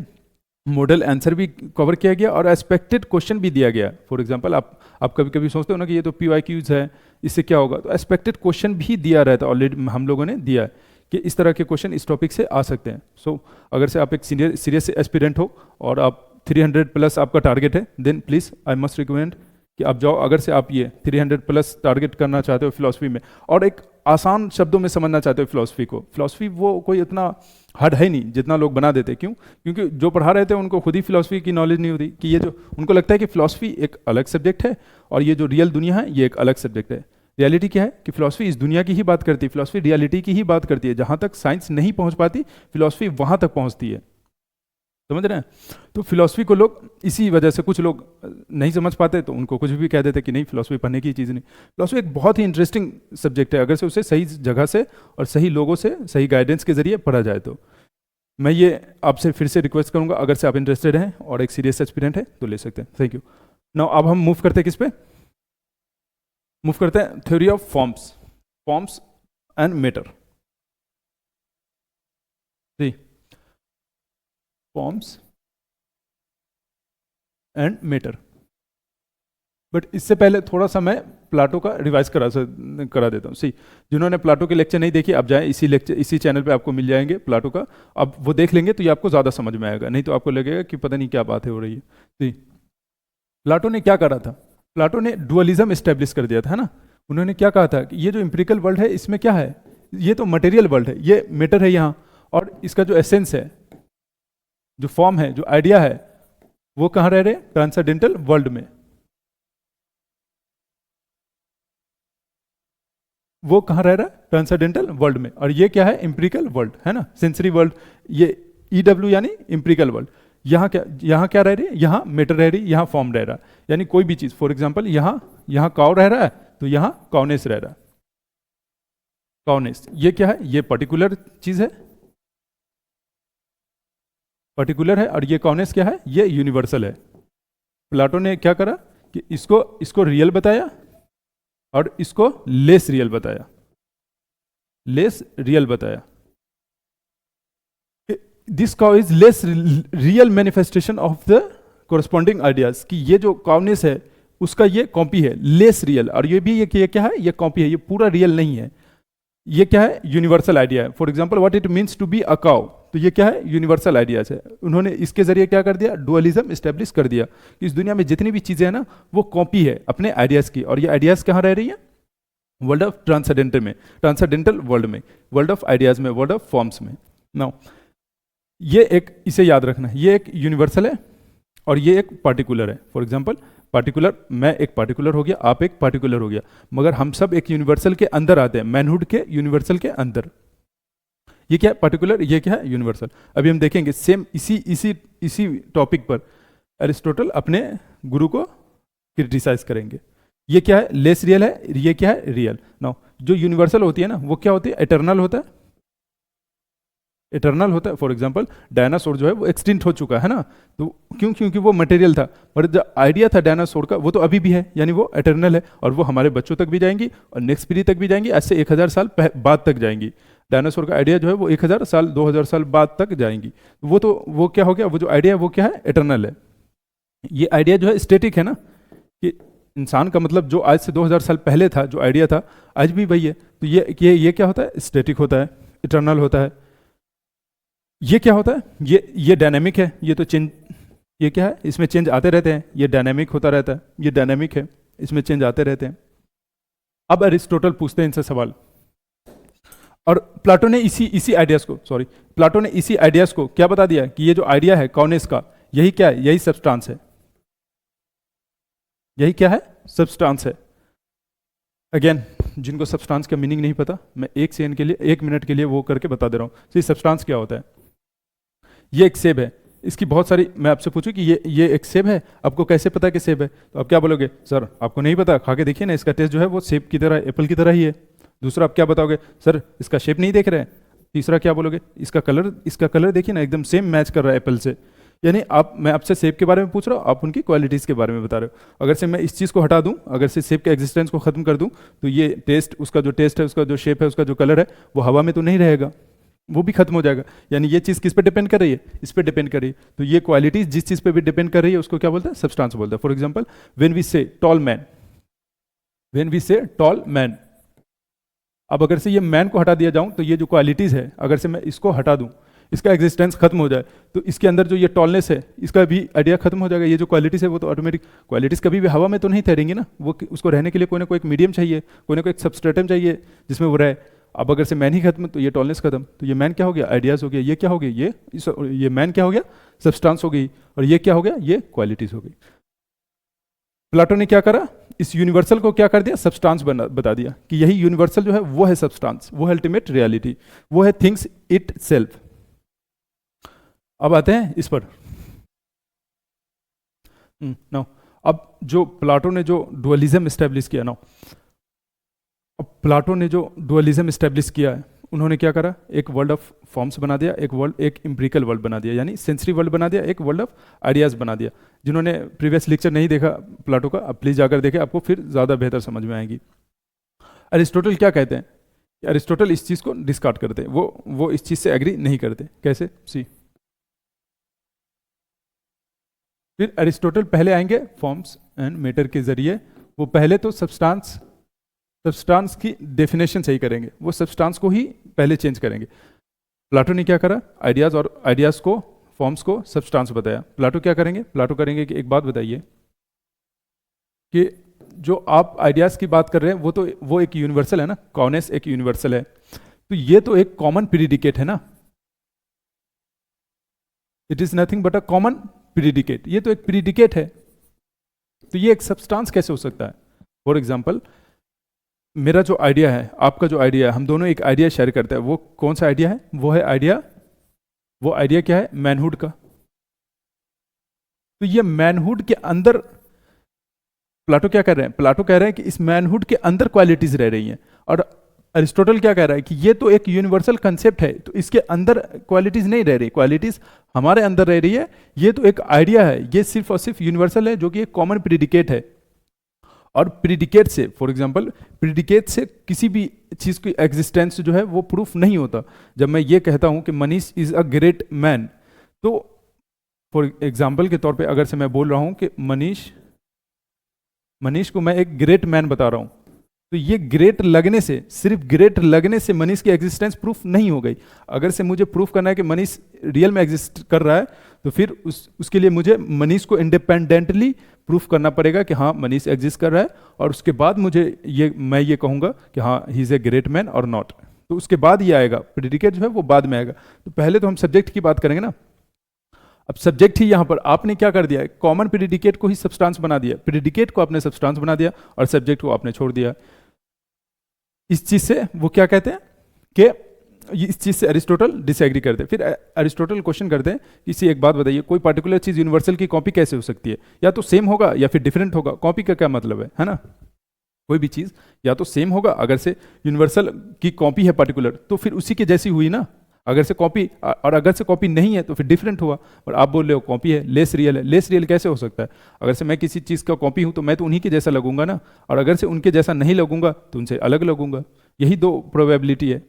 Speaker 1: मॉडल आंसर भी कवर किया गया और एक्सपेक्टेड क्वेश्चन भी दिया गया. फॉर एग्जांपल आप कभी कभी सोचते हो ना कि ये तो PYQs है, इससे क्या होगा, तो एक्सपेक्टेड क्वेश्चन भी दिया रहता है. ऑलरेडी हम लोगों ने दिया है कि इस तरह के क्वेश्चन इस टॉपिक से आ सकते हैं. सो अगर से आप एक सीरियस एस्पिरेंट हो और आप 300 प्लस आपका टारगेट है, then please I must recommend कि आप जाओ. अगर से आप ये 300 प्लस टारगेट करना चाहते हो फिलॉसफी में और एक आसान शब्दों में समझना चाहते हो फिलॉसफी को, फिलॉसफी वो कोई इतना हार्ड है नहीं जितना लोग बना देते. क्यों? क्योंकि जो पढ़ा रहे थे उनको खुद ही फिलॉसफी की नॉलेज नहीं होती, कि ये जो उनको लगता है कि फिलॉसफी एक अलग सब्जेक्ट है और ये जो रियल दुनिया है ये एक अलग सब्जेक्ट है. रियलिटी क्या है कि फिलॉसफी इस दुनिया की ही बात करती है, फिलॉसफी रियलिटी की ही बात करती है. जहाँ तक साइंस नहीं पहुँच पाती, फिलॉसफी वहाँ तक पहुँचती है. समझ रहे हैं? तो फिलॉसफी को लोग इसी वजह से, कुछ लोग नहीं समझ पाते तो उनको कुछ भी कह देते कि नहीं फिलॉसफी पढ़ने की चीज़ नहीं. फिलॉसफी एक बहुत ही इंटरेस्टिंग सब्जेक्ट है अगर से उसे सही जगह से और सही लोगों से सही गाइडेंस के जरिए पढ़ा जाए. तो मैं ये आपसे फिर से रिक्वेस्ट करूंगा, अगर से आप इंटरेस्टेड हैं और एक सीरियस एक्सपीरियंट है तो ले सकते हैं. Thank you. नाउ अब हम मूव करते हैं किस पे? मूव करते हैं theory of forms and matter. जी, फॉर्म्स एंड मैटर. बट इससे पहले थोड़ा सा मैं प्लाटो का रिवाइज करा देता हूँ. सी, जिन्होंने प्लाटो के लेक्चर नहीं देखे, आप जाएं इसी चैनल पे आपको मिल जाएंगे प्लाटो का. अब वो देख लेंगे तो ये आपको ज़्यादा समझ में आएगा, नहीं तो आपको लगेगा कि पता नहीं क्या बातें हो रही है. सी, प्लाटो ने क्या करा था? प्लाटो ने डुअलिज्म एस्टेब्लिश कर दिया था, है ना. उन्होंने क्या कहा था कि ये जो एम्पिरिकल वर्ल्ड है इसमें क्या है, ये तो मटेरियल वर्ल्ड है, ये मैटर है यहाँ, और इसका जो एसेंस है, जो फॉर्म है, जो आइडिया है, वो कहाँ रह रहे? ट्रांसेंडेंटल वर्ल्ड में. वो कहाँ रह रहा है? ट्रांसेंडेंटल वर्ल्ड में. और ये क्या है? एम्पिरिकल वर्ल्ड, है ना, सेंसरी वर्ल्ड. ये EW यानी एम्पिरिकल वर्ल्ड. यहाँ क्या रह रही है? यहाँ मैटर रह रही है, यहाँ फॉर्म रह रहा है. यानी कोई भी चीज, फॉर एग्जांपल यहाँ काउ रह रहा है तो यहाँ काउनेस रह रहा है. काउनेस ये क्या है? ये पर्टिकुलर चीज है, पर्टिकुलर है. और ये काउनेस क्या है? ये यूनिवर्सल है. प्लाटो ने क्या करा कि इसको रियल बताया और इसको लेस रियल बताया. This cow is less real manifestation of the corresponding ideas. कि ये जो काउनेस है उसका ये कॉपी है, लेस रियल. और ये भी ये क्या है? ये कॉपी है, ये पूरा रियल नहीं है. ये क्या है? यूनिवर्सल आइडिया है. For example what it means to be a cow, तो ये क्या है? यूनिवर्सल आइडियाज है. उन्होंने इसके जरिए क्या कर दिया? डुअलिज्म एस्टेब्लिश कर दिया. इस दुनिया में जितनी भी चीजें हैं ना, वो कॉपी है अपने आइडियाज की. और ये आइडियाज कहाँ रह रही है? वर्ल्ड ऑफ ट्रांसेंडेंटल में, ट्रांसेंडेंटल वर्ल्ड में, वर्ल्ड ऑफ आइडियाज में, वर्ल्ड ऑफ फॉर्म्स में. नाउ ये एक, इसे याद रखना है, ये एक यूनिवर्सल है और ये एक पार्टिकुलर है. फॉर एग्जाम्पल पार्टिकुलर, मैं एक पार्टिकुलर हो गया, आप एक पार्टिकुलर हो गया, मगर हम सब एक यूनिवर्सल के अंदर आते हैं, मैनहुड के यूनिवर्सल के अंदर. ये क्या है? पार्टिकुलर. ये क्या है? यूनिवर्सल. अभी हम देखेंगे सेम इसी टॉपिक पर एरिस्टोटल अपने गुरु को क्रिटिसाइज करेंगे. ये क्या है? लेस रियल है. ये क्या है? रियल. नाउ जो यूनिवर्सल होती है ना, वो क्या होती है? एटर्नल होता है. इटर्नल होता है. फॉर एग्जाम्पल डायनासोर जो है वो एक्सटिंक्ट हो चुका है ना, तो क्यों? क्योंकि वो मटेरियल था. पर जो आइडिया था डायनासोर का, वो तो अभी भी है, यानी वो इटर्नल है. और वो हमारे बच्चों तक भी जाएंगी और नेक्स्ट पीढ़ी तक भी जाएंगी, ऐसे 1000 साल बाद तक जाएंगी. डायनासोर का आइडिया जो है वो 1000 साल 2000 साल बाद तक जाएंगी. वो क्या हो गया? वो जो आइडिया है वो क्या है? इटर्नल है. ये आइडिया जो है स्टेटिक है ना, कि इंसान का मतलब जो आज से 2000 साल पहले था, जो आइडिया था, आज भी वही है. तो ये क्या होता है? स्टेटिक होता है, इटर्नल होता है. ये क्या होता है? ये डायनेमिक है. ये तो चेंज, ये क्या है? इसमें चेंज आते रहते हैं. ये डायनेमिक होता रहता है. ये डायनेमिक है, इसमें चेंज आते रहते हैं. अब अरिस्टोटल पूछते हैं इनसे सवाल, और प्लाटो ने इसी आइडियाज को क्या बता दिया कि ये जो आइडिया है कॉनेस का, यही क्या है? यही सब्सटेंस है. यही क्या है? सब्सटेंस है. अगेन, जिनको सब्सटेंस का मीनिंग नहीं पता, मैं 1 मिनट के लिए वो करके बता दे रहा हूँ। तो सब्सटेंस क्या होता है? ये एक सेब है, इसकी बहुत सारी, मैं आपसे पूछूं कि ये एक सेब है, आपको कैसे पता कि सेब है? तो आप क्या बोलोगे? सर आपको नहीं पता, खा के देखिए ना, इसका टेस्ट जो है वो सेब की तरह, एप्पल की तरह ही है। दूसरा आप क्या बताओगे? सर इसका शेप नहीं देख रहे हैं। तीसरा क्या बोलोगे? इसका कलर देखिए ना, एकदम सेम मैच कर रहा है एप्पल से। यानी मैं आपसे सेब के बारे में पूछ रहा हूँ, आप उनकी क्वालिटीज़ के बारे में बता रहे हो। अगर से मैं इस चीज़ को हटा दूं, अगर से सेब के एग्जिस्टेंस को खत्म कर दूं, तो ये टेस्ट, उसका जो टेस्ट है, उसका जो शेप है, उसका जो कलर है, वो हवा में तो नहीं रहेगा, वो भी खत्म हो जाएगा। यानी ये चीज़ किस पे डिपेंड कर रही है? इस पे डिपेंड कर रही है। तो ये क्वालिटीज जिस चीज़ पे भी डिपेंड कर रही है उसको क्या बोलते हैं? सब्सटेंस बोलते हैं। फॉर एग्जाम्पल, वेन वी से टॉल मैन, वेन वी से टॉल मैन, अब अगर से ये मैन को हटा दिया जाऊं, तो ये जो क्वालिटीज है, अगर से मैं इसको हटा दूं, इसका एग्जिस्टेंस खत्म हो जाए, तो इसके अंदर जो ये टॉलनेस है, इसका भी आइडिया खत्म हो जाएगा। ये जो क्वालिटीज है वो तो ऑटोमेटिक, क्वालिटीज कभी भी हवा में तो नहीं ठहरेंगी ना, वो उसको रहने के लिए कोई ना कोई एक मीडियम चाहिए, कोई ना कोई एक सबस्ट्रेटम चाहिए जिसमें वो रहे। अब अगर से मैन ही खत्म, तो ये टॉलनेस खत्म, तो ये मैन क्या हो गया? आइडियाज हो गया। ये क्या हो गया? ये मैन क्या हो गया? सब्सटेंस हो गई। और ये क्या हो गया? ये क्वालिटीज हो गई। प्लाटो ने क्या करा? इस यूनिवर्सल को क्या कर दिया? सब्सटेंस बता दिया कि यही यूनिवर्सल जो है वो है सब्सटेंस, वो है अल्टीमेट रियलिटी, वो है थिंग्स इट सेल्फ। अब आते हैं इस पर। नाउ, अब जो प्लाटो ने जो डुअलिज्म एस्टेब्लिश किया, नाउ अब प्लाटो ने जो डुअलिज्म एस्टेब्लिश किया है, उन्होंने क्या करा? एक वर्ल्ड ऑफ फॉर्म्स बना दिया, एक एम्पिरिकल वर्ल्ड बना दिया, यानी सेंसरी वर्ल्ड बना दिया, एक वर्ल्ड ऑफ आइडियाज बना दिया। जिन्होंने प्रीवियस लेक्चर नहीं देखा प्लाटो का, अब प्लीज जाकर देखें, आपको फिर ज़्यादा बेहतर समझ में आएगी। अरिस्टोटल क्या कहते हैं? अरिस्टोटल इस चीज़ को डिस्कार्ड करते हैं, वो इस चीज़ से एग्री नहीं करते। कैसे? सी, फिर अरिस्टोटल पहले आएंगे फॉर्म्स एंड मैटर के जरिए, वो पहले तो सब्सटेंस की डेफिनेशन सही करेंगे, वो सब्सटेंस को ही पहले चेंज करेंगे। प्लाटो ने क्या करा? आइडियाज को, फॉर्म्स को सब्सटेंस बताया। प्लाटो क्या करेंगे? प्लाटो करेंगे कि एक बात बताइए कि जो आप आइडियाज की बात कर रहे हैं, वो एक यूनिवर्सल है ना, कॉमनेस एक यूनिवर्सल है, तो ये तो एक कॉमन प्रीडिकेट है ना, it is nothing but a common predicate, ये तो एक प्रीडिकेट है, तो ये एक सब्सटेंस कैसे हो सकता है? फॉर एग्जाम्पल, मेरा जो आइडिया है, आपका जो आइडिया है, हम दोनों एक आइडिया शेयर करते हैं, वो कौन सा आइडिया है? वो आइडिया क्या है? मैनहुड का। तो ये मैनहुड के अंदर प्लाटो क्या कर रहे हैं? प्लाटो कह रहे हैं कि इस मैनहुड के अंदर क्वालिटीज रह रही हैं, और अरिस्टोटल क्या कह रहा है कि ये तो एक यूनिवर्सल कंसेप्ट है, तो इसके अंदर क्वालिटीज नहीं रह रही, क्वालिटीज हमारे अंदर रह रही है, ये तो एक आइडिया है, ये सिर्फ और सिर्फ यूनिवर्सल है, जो कि एक कॉमन प्रीडिकेट है। और प्रीडिकेट से, फॉर एग्जांपल, प्रीडिकेट से किसी भी चीज़ की एग्जिस्टेंस जो है वो प्रूफ नहीं होता। जब मैं ये कहता हूँ कि Manish is a great man, तो फॉर एग्जांपल के तौर पे अगर से मैं बोल रहा हूँ कि मनीष को मैं एक ग्रेट मैन बता रहा हूँ, तो ये ग्रेट लगने से, सिर्फ ग्रेट लगने से मनीष की एग्जिस्टेंस प्रूफ नहीं हो गई। अगर से मुझे प्रूफ करना है कि मनीष रियल में एग्जिस्ट कर रहा है, तो फिर उसके लिए मुझे मनीष को इंडिपेंडेंटली प्रूफ करना पड़ेगा कि हाँ मनीष एग्जिस्ट कर रहा है, और उसके बाद मैं ये कहूँगा कि हाँ he is a great man और नॉट, तो उसके बाद ये आएगा, प्रेडिकेट जो है वो बाद में आएगा। तो पहले तो हम सब्जेक्ट की बात करेंगे ना। अब सब्जेक्ट ही यहाँ पर आपने क्या कर दिया? कॉमन प्रेडिकेट को ही सब्सटेंस बना दिया, प्रेडिकेट को आपने सब्सटेंस बना दिया, और सब्जेक्ट को आपने छोड़ दिया। इस चीज से वो क्या कहते हैं कि इस चीज से अरिस्टोटल डिसएग्री करते हैं। फिर अरिस्टोटल क्वेश्चन करते हैं कि इसी एक बात बताइए, कोई पर्टिकुलर चीज यूनिवर्सल की कॉपी कैसे हो सकती है? या तो सेम होगा या फिर डिफरेंट होगा। कॉपी का क्या मतलब है ना? कोई भी चीज या तो सेम होगा, अगर से यूनिवर्सल की कॉपी है पर्टिकुलर, तो फिर उसी के जैसी हुई ना, अगर से कॉपी, और अगर से कॉपी नहीं है तो फिर डिफरेंट हुआ। और आप बोल रहे हो कॉपी है, लेस रियल है। लेस रियल कैसे हो सकता है? अगर से मैं किसी चीज़ का कॉपी हूं तो मैं तो उन्हीं के जैसा लगूंगा ना, और अगर से उनके जैसा नहीं लगूंगा तो उनसे अलग लगूंगा। यही दो प्रोबेबिलिटी है।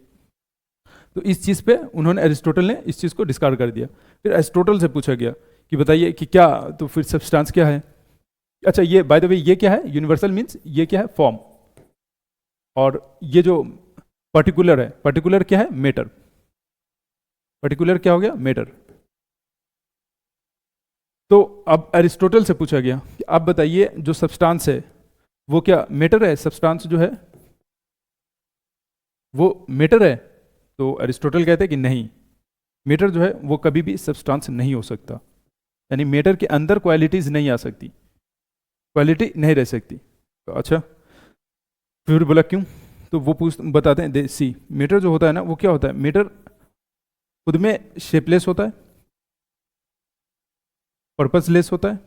Speaker 1: तो इस चीज़ पे उन्होंने, अरिस्टोटल ने इस चीज़ को डिस्कार्ड कर दिया। फिर अरिस्टोटल से पूछा गया कि बताइए कि क्या, तो फिर सब्सटेंस क्या है? अच्छा, ये बाय द वे ये क्या है? यूनिवर्सल मीन्स ये क्या है? फॉर्म। और ये जो पर्टिकुलर है, पर्टिकुलर क्या है? मैटर। पर्टिकुलर क्या हो गया? मैटर। तो अब अरिस्टोटल से पूछा गया कि आप बताइए जो सब्सटेंस है वो क्या मैटर है? सब्सटेंस जो है वो मैटर है? तो अरिस्टोटल कहते हैं कि नहीं, मैटर जो है वो कभी भी सब्सटेंस नहीं हो सकता, यानी मैटर के अंदर क्वालिटीज नहीं आ सकती, क्वालिटी नहीं रह सकती। तो अच्छा, फिर बोला क्यों, तो वो बताते हैं, सी मैटर जो होता है ना, वो क्या होता है, मैटर खुद में शेपलेस होता है, पर्पसलेस होता है,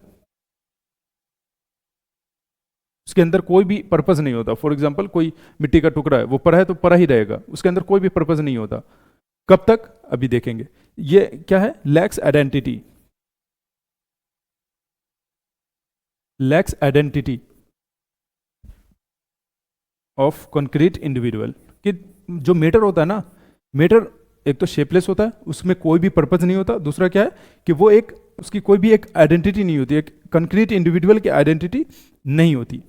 Speaker 1: उसके अंदर कोई भी पर्पस नहीं होता। फॉर एग्जाम्पल कोई मिट्टी का टुकड़ा है, वो पड़ा है तो पड़ा ही रहेगा, उसके अंदर कोई भी पर्पस नहीं होता। कब तक, अभी देखेंगे। ये क्या है, lakhs identity, lakhs identity of concrete individual. कि जो मैटर होता है ना, मैटर एक तो शेपलेस होता है, उसमें कोई भी पर्पज नहीं होता। दूसरा क्या है कि वो एक, उसकी कोई भी एक आइडेंटिटी नहीं होती, एक कंक्रीट इंडिविजुअल की आइडेंटिटी नहीं होती।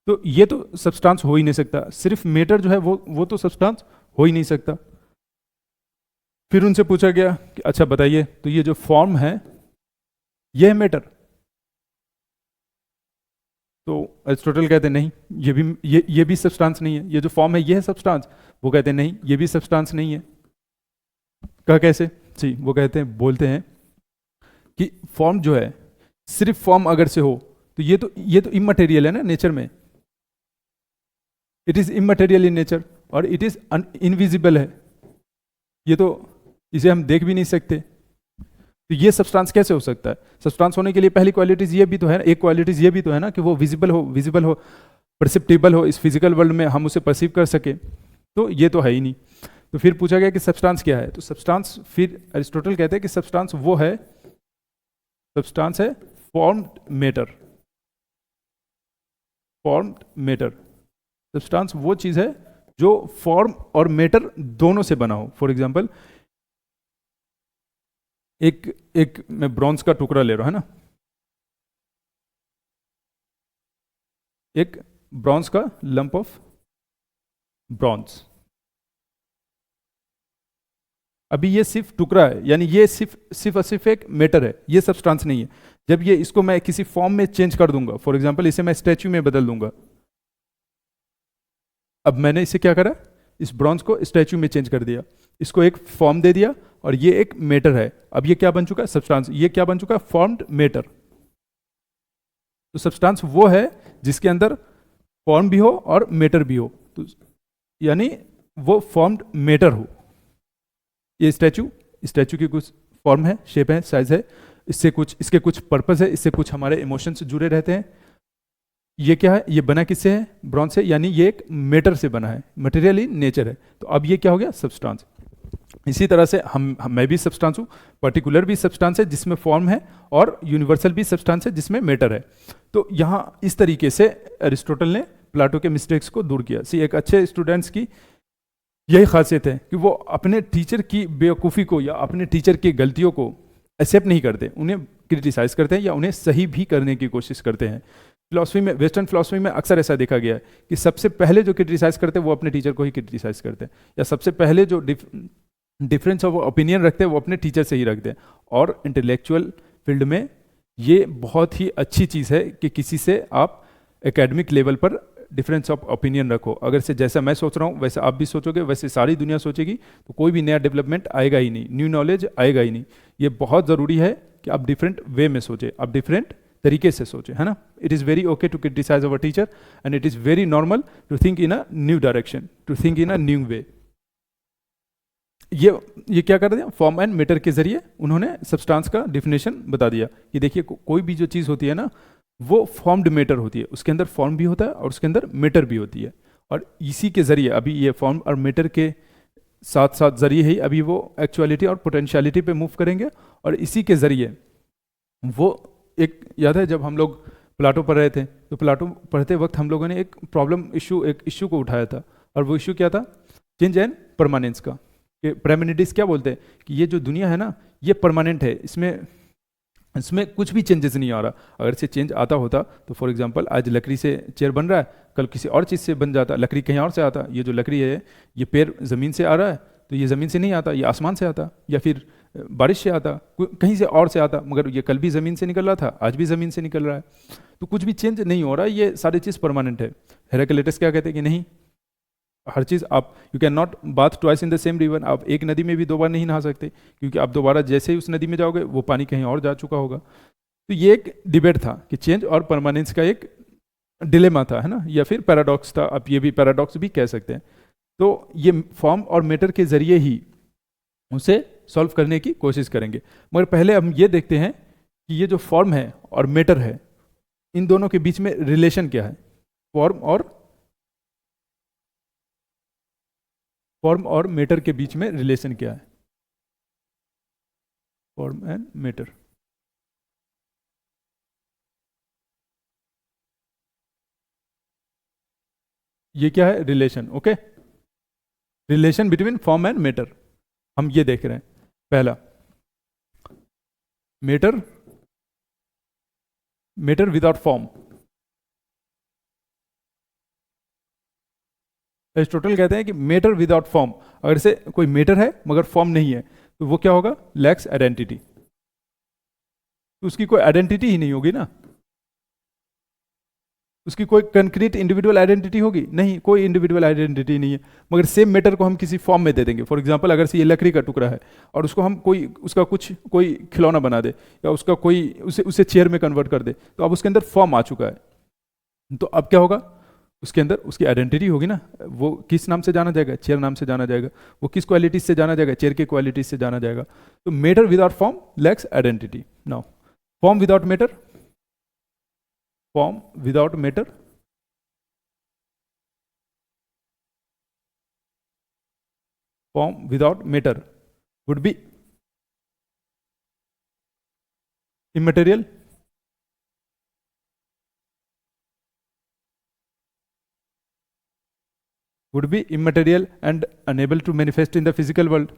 Speaker 1: तो ये तो सब्सटेंस हो ही नहीं सकता, सिर्फ मैटर जो है वो तो सब्सटेंस हो ही नहीं सकता। फिर उनसे पूछा गया कि अच्छा बताइए, तो ये जो फॉर्म है ये है मैटर। तो एरिस्टोटल कहते हैं नहीं, ये भी सब्सटेंस नहीं है, ये जो फॉर्म है ये है सब्सटेंस। वो कहते हैं नहीं, ये भी सब्सटेंस नहीं है। कहा कैसे, जी वो कहते हैं, बोलते हैं कि फॉर्म जो है, सिर्फ फॉर्म अगर से हो तो ये तो इमटेरियल है ना नेचर में, it is immaterial in nature, और इट इज इनविजिबल है, ये तो इसे हम देख भी नहीं सकते। तो ये सब्सटेंस कैसे हो सकता है? सब्सटेंस होने के लिए पहली क्वालिटीज ये भी तो है, एक क्वालिटीज ये भी तो है ना कि वो विजिबल हो, परसेप्टिबल हो, इस फिजिकल वर्ल्ड में हम उसे परसीव कर सके। तो ये तो है ही नहीं। तो फिर पूछा गया कि सब्सटेंस क्या है, तो सब्सटेंस, फिर अरिस्टोटल कहते हैं कि सब्सटेंस वो है, सब्सटेंस है formed matter. Formed matter, substance वो चीज है जो फॉर्म और मैटर दोनों से बना हो। फॉर एग्जाम्पल एक मैं ब्रॉन्ज का टुकड़ा ले रहा हूं, है ना, एक ब्रॉन्ज का लंप ऑफ ब्रॉन्ज। अभी ये सिर्फ टुकड़ा है, यानी ये सिर्फ एक मैटर है, ये सब्सटेंस नहीं है। जब ये इसको मैं किसी फॉर्म में चेंज कर दूंगा, फॉर एग्जाम्पल इसे मैं स्टैच्यू में बदल दूंगा, अब मैंने इसे क्या करा, इस ब्रॉन्ज को स्टैच्यू में चेंज कर दिया, इसको एक फॉर्म दे दिया, और ये एक मैटर है। अब ये क्या बन चुका है, सब्सटेंस। ये क्या बन चुका है, फॉर्म्ड मैटर। तो सब्सटेंस वो है जिसके अंदर फॉर्म भी हो और मैटर भी हो, तो यानी वो फॉर्म्ड मैटर हो। ये स्टैच्यू की कुछ फॉर्म है, शेप है, साइज है, इसके कुछ पर्पस है, इससे कुछ हमारे इमोशंस जुड़े रहते हैं। ये क्या है, ये बना किससे है, ब्रॉन्ज से, यानी ये एक मैटर से बना है, मटेरियल इन नेचर है। तो अब ये क्या हो गया, सब्सटेंस। इसी तरह से मैं भी सब्सटेंस हूँ, पर्टिकुलर भी सब्सटेंस है जिसमें फॉर्म है, और यूनिवर्सल भी सब्सटेंस है जिसमें मैटर है। तो यहाँ इस तरीके से अरिस्टोटल ने प्लाटो के मिस्टेक्स को दूर किया। एक अच्छे स्टूडेंट्स की यही खासियत है कि वो अपने टीचर की बेवकूफ़ी को या अपने टीचर की गलतियों को एक्सेप्ट नहीं करते, उन्हें क्रिटिसाइज करते हैं या उन्हें सही भी करने की कोशिश करते हैं। फिलॉसफी में, वेस्टर्न फिलॉसफी में अक्सर ऐसा देखा गया है कि सबसे पहले जो क्रिटिसाइज करते हैं वो अपने टीचर को ही क्रिटिसाइज करते हैं, या सबसे पहले जो डिफरेंस ऑफ ओपिनियन रखते हैं वो अपने टीचर से ही रखते हैं। और इंटेलेक्चुअल फील्ड में ये बहुत ही अच्छी चीज़ है कि किसी से आप एकेडमिक लेवल पर डिफरेंस ऑफ ओपिनियन रखो। अगर से जैसा मैं सोच रहा हूँ वैसे आप भी सोचोगे, वैसे सारी दुनिया सोचेगी, तो कोई भी नया डेवलपमेंट आएगा ही नहीं, न्यू नॉलेज आएगा ही नहीं। ये बहुत ज़रूरी है कि आप डिफरेंट वे में सोचें, आप डिफरेंट तरीके से सोचें, है ना। It is very okay to criticize our teacher, and it is very normal to think in a new direction, to think in a new way. ये क्या कर दिया, फॉर्म एंड मैटर के जरिए उन्होंने सब्सटेंस का डिफिनेशन बता दिया कि देखिए कोई भी जो चीज़ होती है ना, वो फॉर्म्ड मैटर होती है, उसके अंदर फॉर्म भी होता है और उसके अंदर मैटर भी होती है। और इसी के जरिए अभी ये फॉर्म और मैटर के साथ साथ जरिए ही अभी वो एक्चुअलिटी और पोटेंशियलिटी पे मूव करेंगे। और इसी के जरिए वो एक, याद है जब हम लोग प्लाटो पढ़ रहे थे, तो प्लाटो पढ़ते वक्त हम लोगों ने एक इशू को उठाया था, और वो इशू क्या था, चेंज एंड परमानेंस का। कि प्रेमिनिडिस क्या बोलते हैं कि ये जो दुनिया है ना, ये परमानेंट है, इसमें कुछ भी चेंजेस नहीं आ रहा। अगर से चेंज आता होता तो फॉर एग्जांपल आज लकड़ी से चेयर बन रहा है, कल किसी और चीज़ से बन जाता, लकड़ी कहीं और से आता। ये जो लकड़ी है, ये पेड़ ज़मीन से आ रहा है, तो ये ज़मीन से नहीं आता, ये आसमान से आता, या फिर बारिश से आता, कहीं से और से आता। मगर ये कल भी ज़मीन से निकल रहा था, आज भी ज़मीन से निकल रहा है, तो कुछ भी चेंज नहीं हो रहा, ये सारी चीज़ परमानेंट है। हेराक्लिटस क्या कहते हैं कि नहीं, हर चीज़ आप, you can not bath twice in the same river, आप एक नदी में भी दो बार नहीं नहा सकते, क्योंकि आप दोबारा जैसे ही उस नदी में जाओगे वो पानी कहीं और जा चुका होगा। तो ये एक डिबेट था कि चेंज और परमानेंस का एक डिलेमा था, है ना, या फिर पैराडॉक्स था, आप ये भी पैराडॉक्स भी कह सकते हैं। तो ये फॉर्म और मैटर के जरिए ही उसे सॉल्व करने की कोशिश करेंगे। मगर पहले हम ये देखते हैं कि ये जो फॉर्म है और मैटर है, इन दोनों के बीच में रिलेशन क्या है। फॉर्म और मैटर के बीच में रिलेशन क्या है। फॉर्म एंड मैटर, ये क्या है, relation. Okay, relation between form and matter हम ये देख रहे हैं। पहला, मैटर विदाउट फॉर्म। एरिस्टोटल कहते हैं कि मैटर विदाउट फॉर्म, अगर से कोई मैटर है मगर फॉर्म नहीं है तो वो क्या होगा, लैक्स आइडेंटिटी। तो उसकी कोई आइडेंटिटी ही नहीं होगी ना, उसकी कोई कंक्रीट इंडिविजुअल आइडेंटिटी होगी नहीं, कोई इंडिविजुअल आइडेंटिटी नहीं है। मगर सेम मैटर को हम किसी फॉर्म में दे देंगे। फॉर एग्जांपल, अगर से ये लकड़ी का टुकड़ा है और उसको हम कोई खिलौना बना दे, या उसका कोई उसे चेयर में कन्वर्ट कर दे, तो अब उसके अंदर फॉर्म आ चुका है। तो अब क्या होगा, उसके अंदर उसकी आइडेंटिटी होगी ना। वो किस नाम से जाना जाएगा, चेयर नाम से जाना जाएगा। वो किस क्वालिटीज से जाना जाएगा, चेयर की क्वालिटीज से जाना जाएगा। तो matter without form lakhs identity. Now form without matter, form without matter, form without matter would be immaterial, and unable to manifest in the physical world,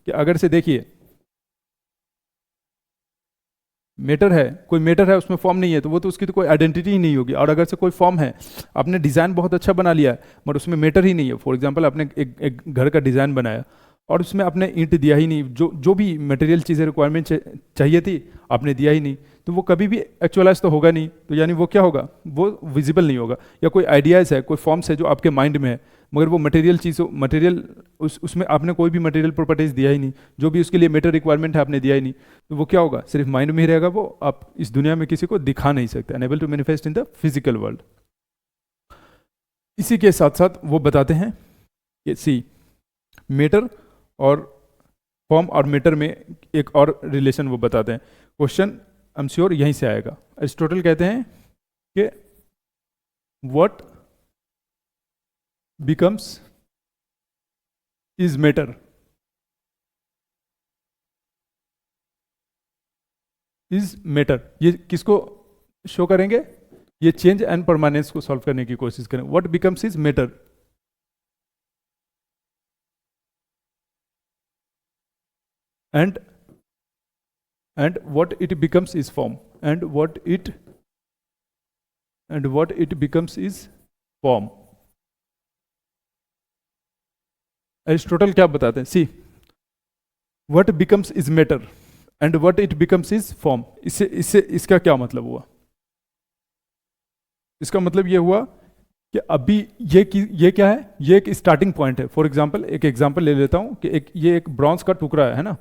Speaker 1: कि अगर से देखिए, मैटर है, कोई मैटर है उसमें फॉर्म नहीं है, तो वो तो उसकी तो कोई आइडेंटिटी ही नहीं होगी। और अगर से कोई फॉर्म है, आपने डिज़ाइन बहुत अच्छा बना लिया है मगर उसमें मैटर ही नहीं है। फॉर एग्जांपल, आपने एक घर का डिज़ाइन बनाया और उसमें आपने ईंट दिया ही नहीं, जो भी मटेरियल चीज़ें रिक्वायरमेंट चाहिए थी आपने दिया ही नहीं, तो वो कभी भी एक्चुअलाइज तो होगा नहीं। तो यानी वो क्या होगा, वो विजिबल नहीं होगा। या कोई आइडियाज़ है, कोई फॉर्म्स है जो आपके माइंड में है, मगर वो मटेरियल उसमें आपने कोई भी मटेरियल प्रॉपर्टीज दिया ही नहीं, जो भी उसके लिए मेटर रिक्वायरमेंट है आपने दिया ही नहीं, तो वो क्या होगा, सिर्फ माइंड में ही रहेगा। वो आप इस दुनिया में किसी को दिखा नहीं सकते, unable to manifest in the physical world. इसी के साथ साथ वो बताते हैं कि सी, मैटर और फॉर्म और मैटर में एक और रिलेशन वो बताते हैं। क्वेश्चन आई एम श्योर यहीं से आएगा। एरिस्टोटल कहते हैं कि व्हाट बिकम्स इज मैटर, ये किसको शो करेंगे, ये चेंज एंड परमानेंस को सॉल्व करने की कोशिश करें। What becomes is matter, and what it becomes is form, and what it becomes is form। Aristotle क्या बताते हैं, सी, what becomes is matter and what it becomes is form। इसका क्या मतलब हुआ, इसका मतलब ये हुआ कि अभी ये क्या है, ये एक स्टार्टिंग पॉइंट है। फॉर एग्जांपल, एक एग्जांपल ले लेता हूं कि ये एक ब्रॉन्ज का टुकड़ा है ना,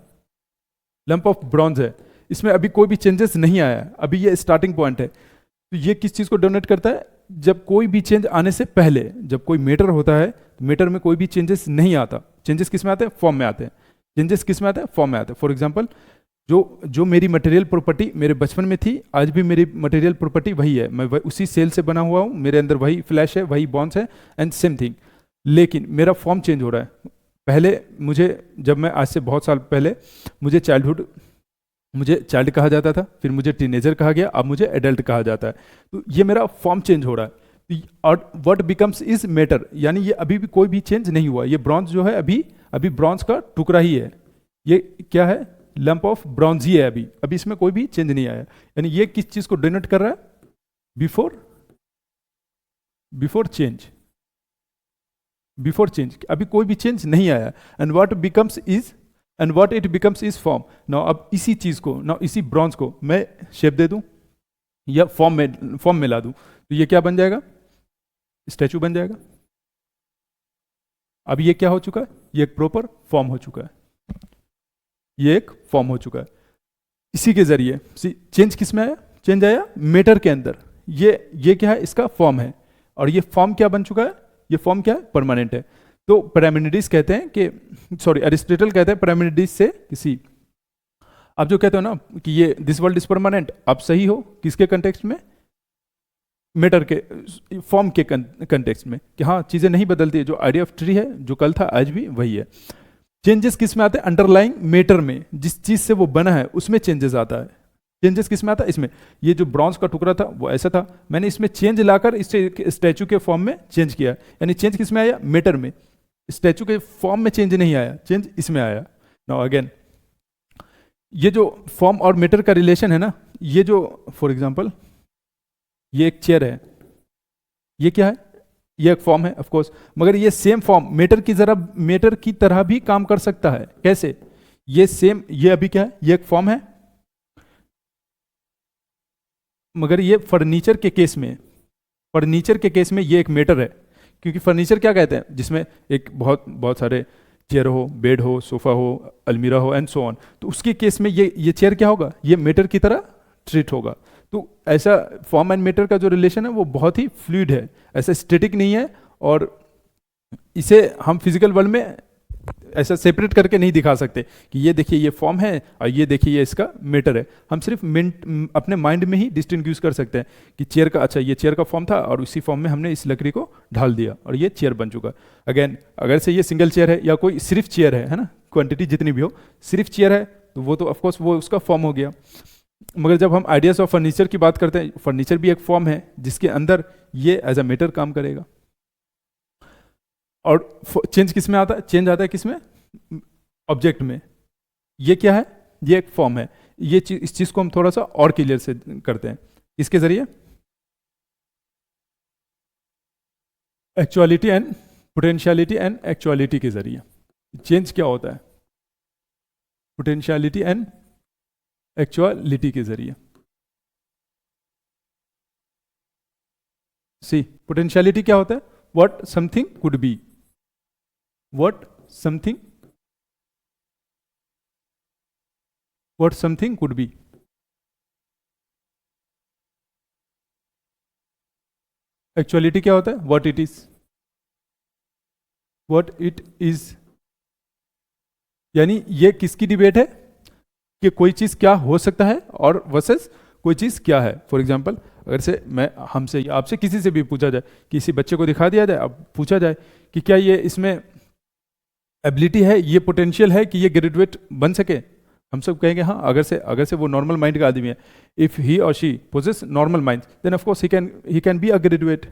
Speaker 1: लंप ऑफ ब्रॉन्ज है, इसमें अभी कोई भी चेंजेस नहीं आया है, अभी ये स्टार्टिंग पॉइंट है। तो ये किस चीज़ को डोनेट करता है, जब कोई भी चेंज आने से पहले, जब कोई मैटर होता है, मैटर में कोई भी चेंजेस नहीं आता। चेंजेस किस में आते हैं, फॉर्म में आते हैं। चेंजेस किस में आते हैं, फॉर्म में आते हैं। फॉर एग्जाम्पल, जो मेरी मटेरियल प्रॉपर्टी मेरे बचपन में थी, आज भी मेरी मटेरियल प्रॉपर्टी वही है, मैं उसी सेल से बना हुआ हूँ, मेरे अंदर वही फ्लैश है, वही बॉन्स है, एंड सेम थिंग। लेकिन मेरा फॉर्म चेंज हो रहा है। पहले जब मैं आज से बहुत साल पहले, मुझे चाइल्ड कहा जाता था, फिर मुझे टीनेजर कहा गया, अब मुझे एडल्ट कहा जाता है। तो ये मेरा फॉर्म चेंज हो रहा है। और व्हाट बिकम्स इज मैटर, यानी ये अभी भी कोई भी चेंज नहीं हुआ। ये ब्रॉन्ज जो है अभी ब्रॉन्ज का टुकड़ा ही है। ये क्या है, लंप ऑफ ब्रॉन्ज ही है, अभी इसमें कोई भी चेंज नहीं आया। यानी ये किस चीज को डिनोट कर रहा है, बिफोर चेंज, अभी कोई भी चेंज नहीं आया। And what it becomes is form. Now अब इसी ब्रॉन्ज को मैं शेप दे दूं या फॉर्म में ला दूं, तो ये क्या बन जाएगा, स्टैचू बन जाएगा। अब ये क्या हो चुका है, ये एक प्रॉपर फॉर्म हो चुका है, ये एक फॉर्म हो चुका है। इसी के जरिए चेंज किस में आया, चेंज आया मैटर के अंदर। ये क्या है, इसका फॉर्म है, और ये फॉर्म क्या बन चुका है, ये फॉर्म क्या है, परमानेंट है। तो पैरामेनिडीज कहते हैं कि, सॉरी अरिस्टोटल कहते हैं पैरामेनिडीज से किसी, आप जो कहते हो ना कि ये दिस वर्ल्ड इज परमानेंट, आप सही हो किसके कंटेक्स्ट में, मैटर के फॉर्म के कंटेक्स्ट में, कि हाँ चीजें नहीं बदलती है, जो आइडिया ऑफ ट्री है जो कल था आज भी वही है। चेंजेस किस में आते हैं, अंडरलाइंग मैटर में, जिस चीज से वो बना है उसमें चेंजेस आता है। चेंजेस किस में आता है, इसमें। ये जो ब्रॉन्ज का टुकड़ा था वो ऐसा था, मैंने इसमें चेंज लाकर इसे स्टैचू के फॉर्म में चेंज किया, यानी चेंज किस में आया, मैटर में। स्टैचू के फॉर्म में चेंज नहीं आया, चेंज इसमें आया। नाउ अगेन, ये जो फॉर्म और मैटर का रिलेशन है ना, ये जो फॉर एग्जांपल ये एक चेयर है, ये क्या है, ये एक फॉर्म है ऑफ कोर्स, मगर ये सेम फॉर्म मैटर की तरह भी काम कर सकता है। कैसे, ये सेम, ये अभी क्या है, ये एक फॉर्म है, मगर ये फर्नीचर के केस में ये एक मैटर है, क्योंकि फर्नीचर क्या कहते हैं, जिसमें एक बहुत सारे चेयर हो, बेड हो, सोफा हो, अलमीरा हो एंड सो ऑन। तो उसके केस में ये चेयर क्या होगा, ये मैटर की तरह ट्रीट होगा। तो ऐसा फॉर्म एंड मैटर का जो रिलेशन है वो बहुत ही फ्लूइड है, ऐसा स्टैटिक नहीं है, और इसे हम फिजिकल वर्ल्ड में ऐसा सेपरेट करके नहीं दिखा सकते कि ये देखिए ये फॉर्म है और ये देखिए ये इसका मैटर है। हम सिर्फ अपने माइंड में ही डिस्टिंग्विश कर सकते हैं कि चेयर का, अच्छा ये चेयर का फॉर्म था और उसी फॉर्म में हमने इस लकड़ी को ढाल दिया और ये चेयर बन चुका। अगेन, अगर से ये सिंगल चेयर है या कोई सिर्फ चेयर है ना, क्वांटिटी जितनी भी हो, सिर्फ चेयर है तो वो तो ऑफकोर्स वो उसका फॉर्म हो गया। मगर जब हम आइडियाज ऑफ फर्नीचर की बात करते हैं, फर्नीचर भी एक फॉर्म है जिसके अंदर ये एज अ मैटर काम करेगा। और चेंज किस में आता है, चेंज आता है किस में, ऑब्जेक्ट में। ये क्या है, ये एक फॉर्म है। ये चीज, इस चीज को हम थोड़ा सा और क्लियर से करते हैं, इसके जरिए actuality and potentiality and actuality के जरिए चेंज क्या होता है, पोटेंशियलिटी एंड एक्चुअलिटी के जरिए। सी, पोटेंशियलिटी क्या होता है, what something could B, what something could B. Actuality क्या होता है, व्हाट इट इज। यानी ये किसकी डिबेट है कि कोई चीज क्या हो सकता है और वर्सेस कोई चीज क्या है। फॉर एग्जाम्पल, अगर से मैं हमसे या आपसे किसी से भी पूछा जाए, किसी बच्चे को दिखा दिया जाए, अब पूछा जाए कि क्या ये इसमें एबिलिटी है, ये पोटेंशियल है कि ये ग्रेजुएट बन सके, हम सब कहेंगे हाँ। अगर से वो नॉर्मल माइंड का आदमी है, इफ ही और she possesses normal mind, then of course he can be a graduate.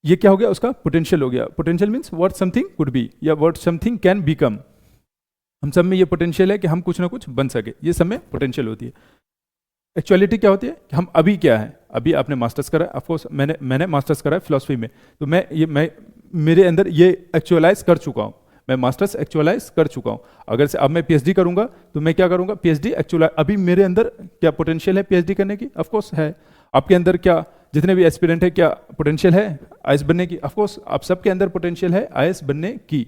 Speaker 1: ये क्या हो गया, उसका पोटेंशियल हो गया। Potential means what something could be या व्हाट समथिंग कैन बिकम। हम सब में ये पोटेंशियल है कि हम कुछ ना कुछ बन सके, ये सब में पोटेंशियल होती है। एक्चुअलिटी क्या होती है कि हम अभी क्या है, अभी आपने मास्टर्स करा, ऑफ कोर्स मैंने मास्टर्स करा है फिलॉसफी में, तो मैं मेरे अंदर ये एक्चुअलाइज कर चुका हूँ, मैं मास्टर्स एक्चुअलाइज कर चुका हूँ। अगर से अब मैं पीएचडी करूंगा तो मैं क्या करूंगा, पीएचडी एक्चुअलाइज। अभी मेरे अंदर क्या पोटेंशियल है पीएचडी करने की, ऑफ कोर्स है। आपके अंदर क्या, जितने भी एस्पिरेंट है, क्या पोटेंशियल है आईएएस बनने की, ऑफ कोर्स आप सबके अंदर पोटेंशियल है आईएएस बनने की।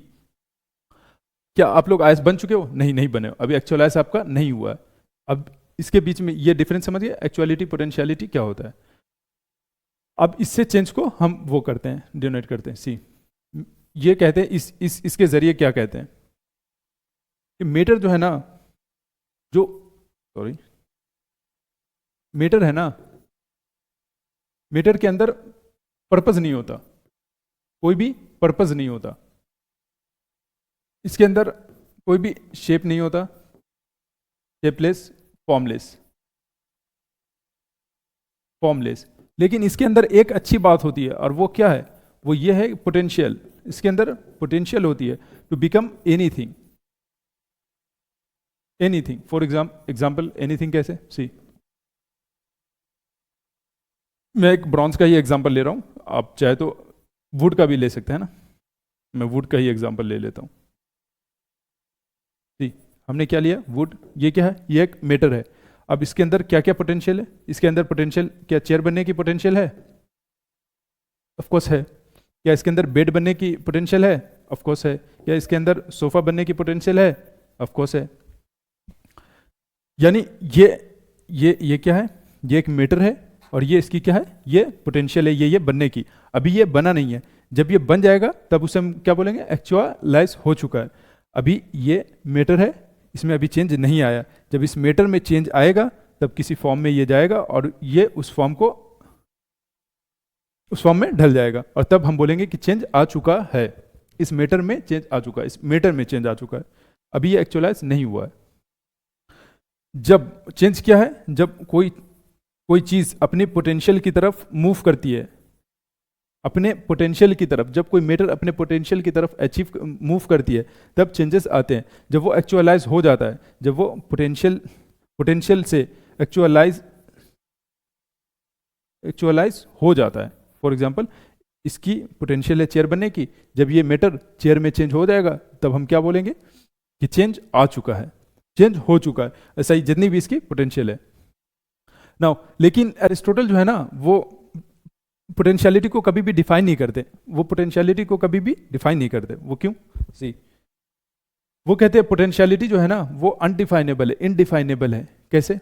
Speaker 1: क्या आप लोग आईएएस बन चुके हो, नहीं बने हो, अभी एक्चुअलाइज आपका नहीं हुआ है। अब इसके बीच में ये डिफरेंस समझिए, एक्चुअलिटी पोटेंशियलिटी क्या होता है। अब इससे चेंज को हम वो करते हैं, डिनोट करते हैं। सी, ये कहते हैं इसके जरिए क्या कहते हैं कि मैटर जो है ना, जो मैटर है ना, मैटर के अंदर पर्पस नहीं होता, कोई भी पर्पस नहीं होता। इसके अंदर कोई भी शेप नहीं होता, शेपलेस, फॉर्मलेस। लेकिन इसके अंदर एक अच्छी बात होती है, और वो क्या है, वो ये है पोटेंशियल। इसके अंदर पोटेंशियल होती है to become anything. For example anything कैसे, सी, मैं एक ब्रॉन्ज का ही एग्जाम्पल ले रहा हूं, आप चाहे तो वुड का भी ले सकते हैं ना, मैं वुड का ही एग्जाम्पल ले लेता हूं। सी, हमने क्या लिया, वुड। ये क्या है, ये एक मैटर है। अब इसके अंदर क्या क्या पोटेंशियल है, इसके अंदर पोटेंशियल, क्या चेयर बनने की पोटेंशियल है, ऑफ कोर्स है। क्या इसके अंदर बेड बनने की पोटेंशियल है, ऑफ कोर्स है। क्या इसके अंदर सोफा बनने की पोटेंशियल है, ऑफ कोर्स है। यानी ये क्या है, ये एक मैटर है और ये इसकी क्या है, ये पोटेंशियल है ये बनने की। अभी ये बना नहीं है, जब ये बन जाएगा तब उसे हम क्या बोलेंगे, एक्चुअलाइज हो चुका है। अभी ये मैटर है, इसमें अभी चेंज नहीं आया, जब इस मैटर में चेंज आएगा तब किसी फॉर्म में ये जाएगा और ये उस फॉर्म में ढल जाएगा, और तब हम बोलेंगे कि चेंज आ चुका है, इस मैटर में चेंज आ चुका है, इस मैटर में चेंज आ चुका है। अभी ये एक्चुअलाइज नहीं हुआ है। जब चेंज क्या है, जब कोई चीज अपने पोटेंशियल की तरफ मूव करती है, अपने पोटेंशियल की तरफ, जब कोई मैटर अपने पोटेंशियल की तरफ अचीव मूव करती है तब चेंजेस आते हैं। जब वो एक्चुअलाइज हो जाता है, जब वो पोटेंशियल से एक्चुअलाइज हो जाता है, फॉर एग्जांपल इसकी पोटेंशियल है चेयर बनने की, जब ये मैटर चेयर में चेंज हो जाएगा तब हम क्या बोलेंगे कि चेंज आ चुका है, चेंज हो चुका है। ऐसा ही जितनी भी इसकी पोटेंशियल है नाउ। लेकिन एरिस्टोटल जो है ना, वो पोटेंशियलिटी को कभी भी डिफाइन नहीं करते, वो पोटेंशियलिटी को कभी भी डिफाइन नहीं करते। वो क्यों? सी, वो कहते हैं पोटेंशियलिटी जो है ना वो अनडिफाइनेबल है, इनडिफाइनेबल है। कैसे?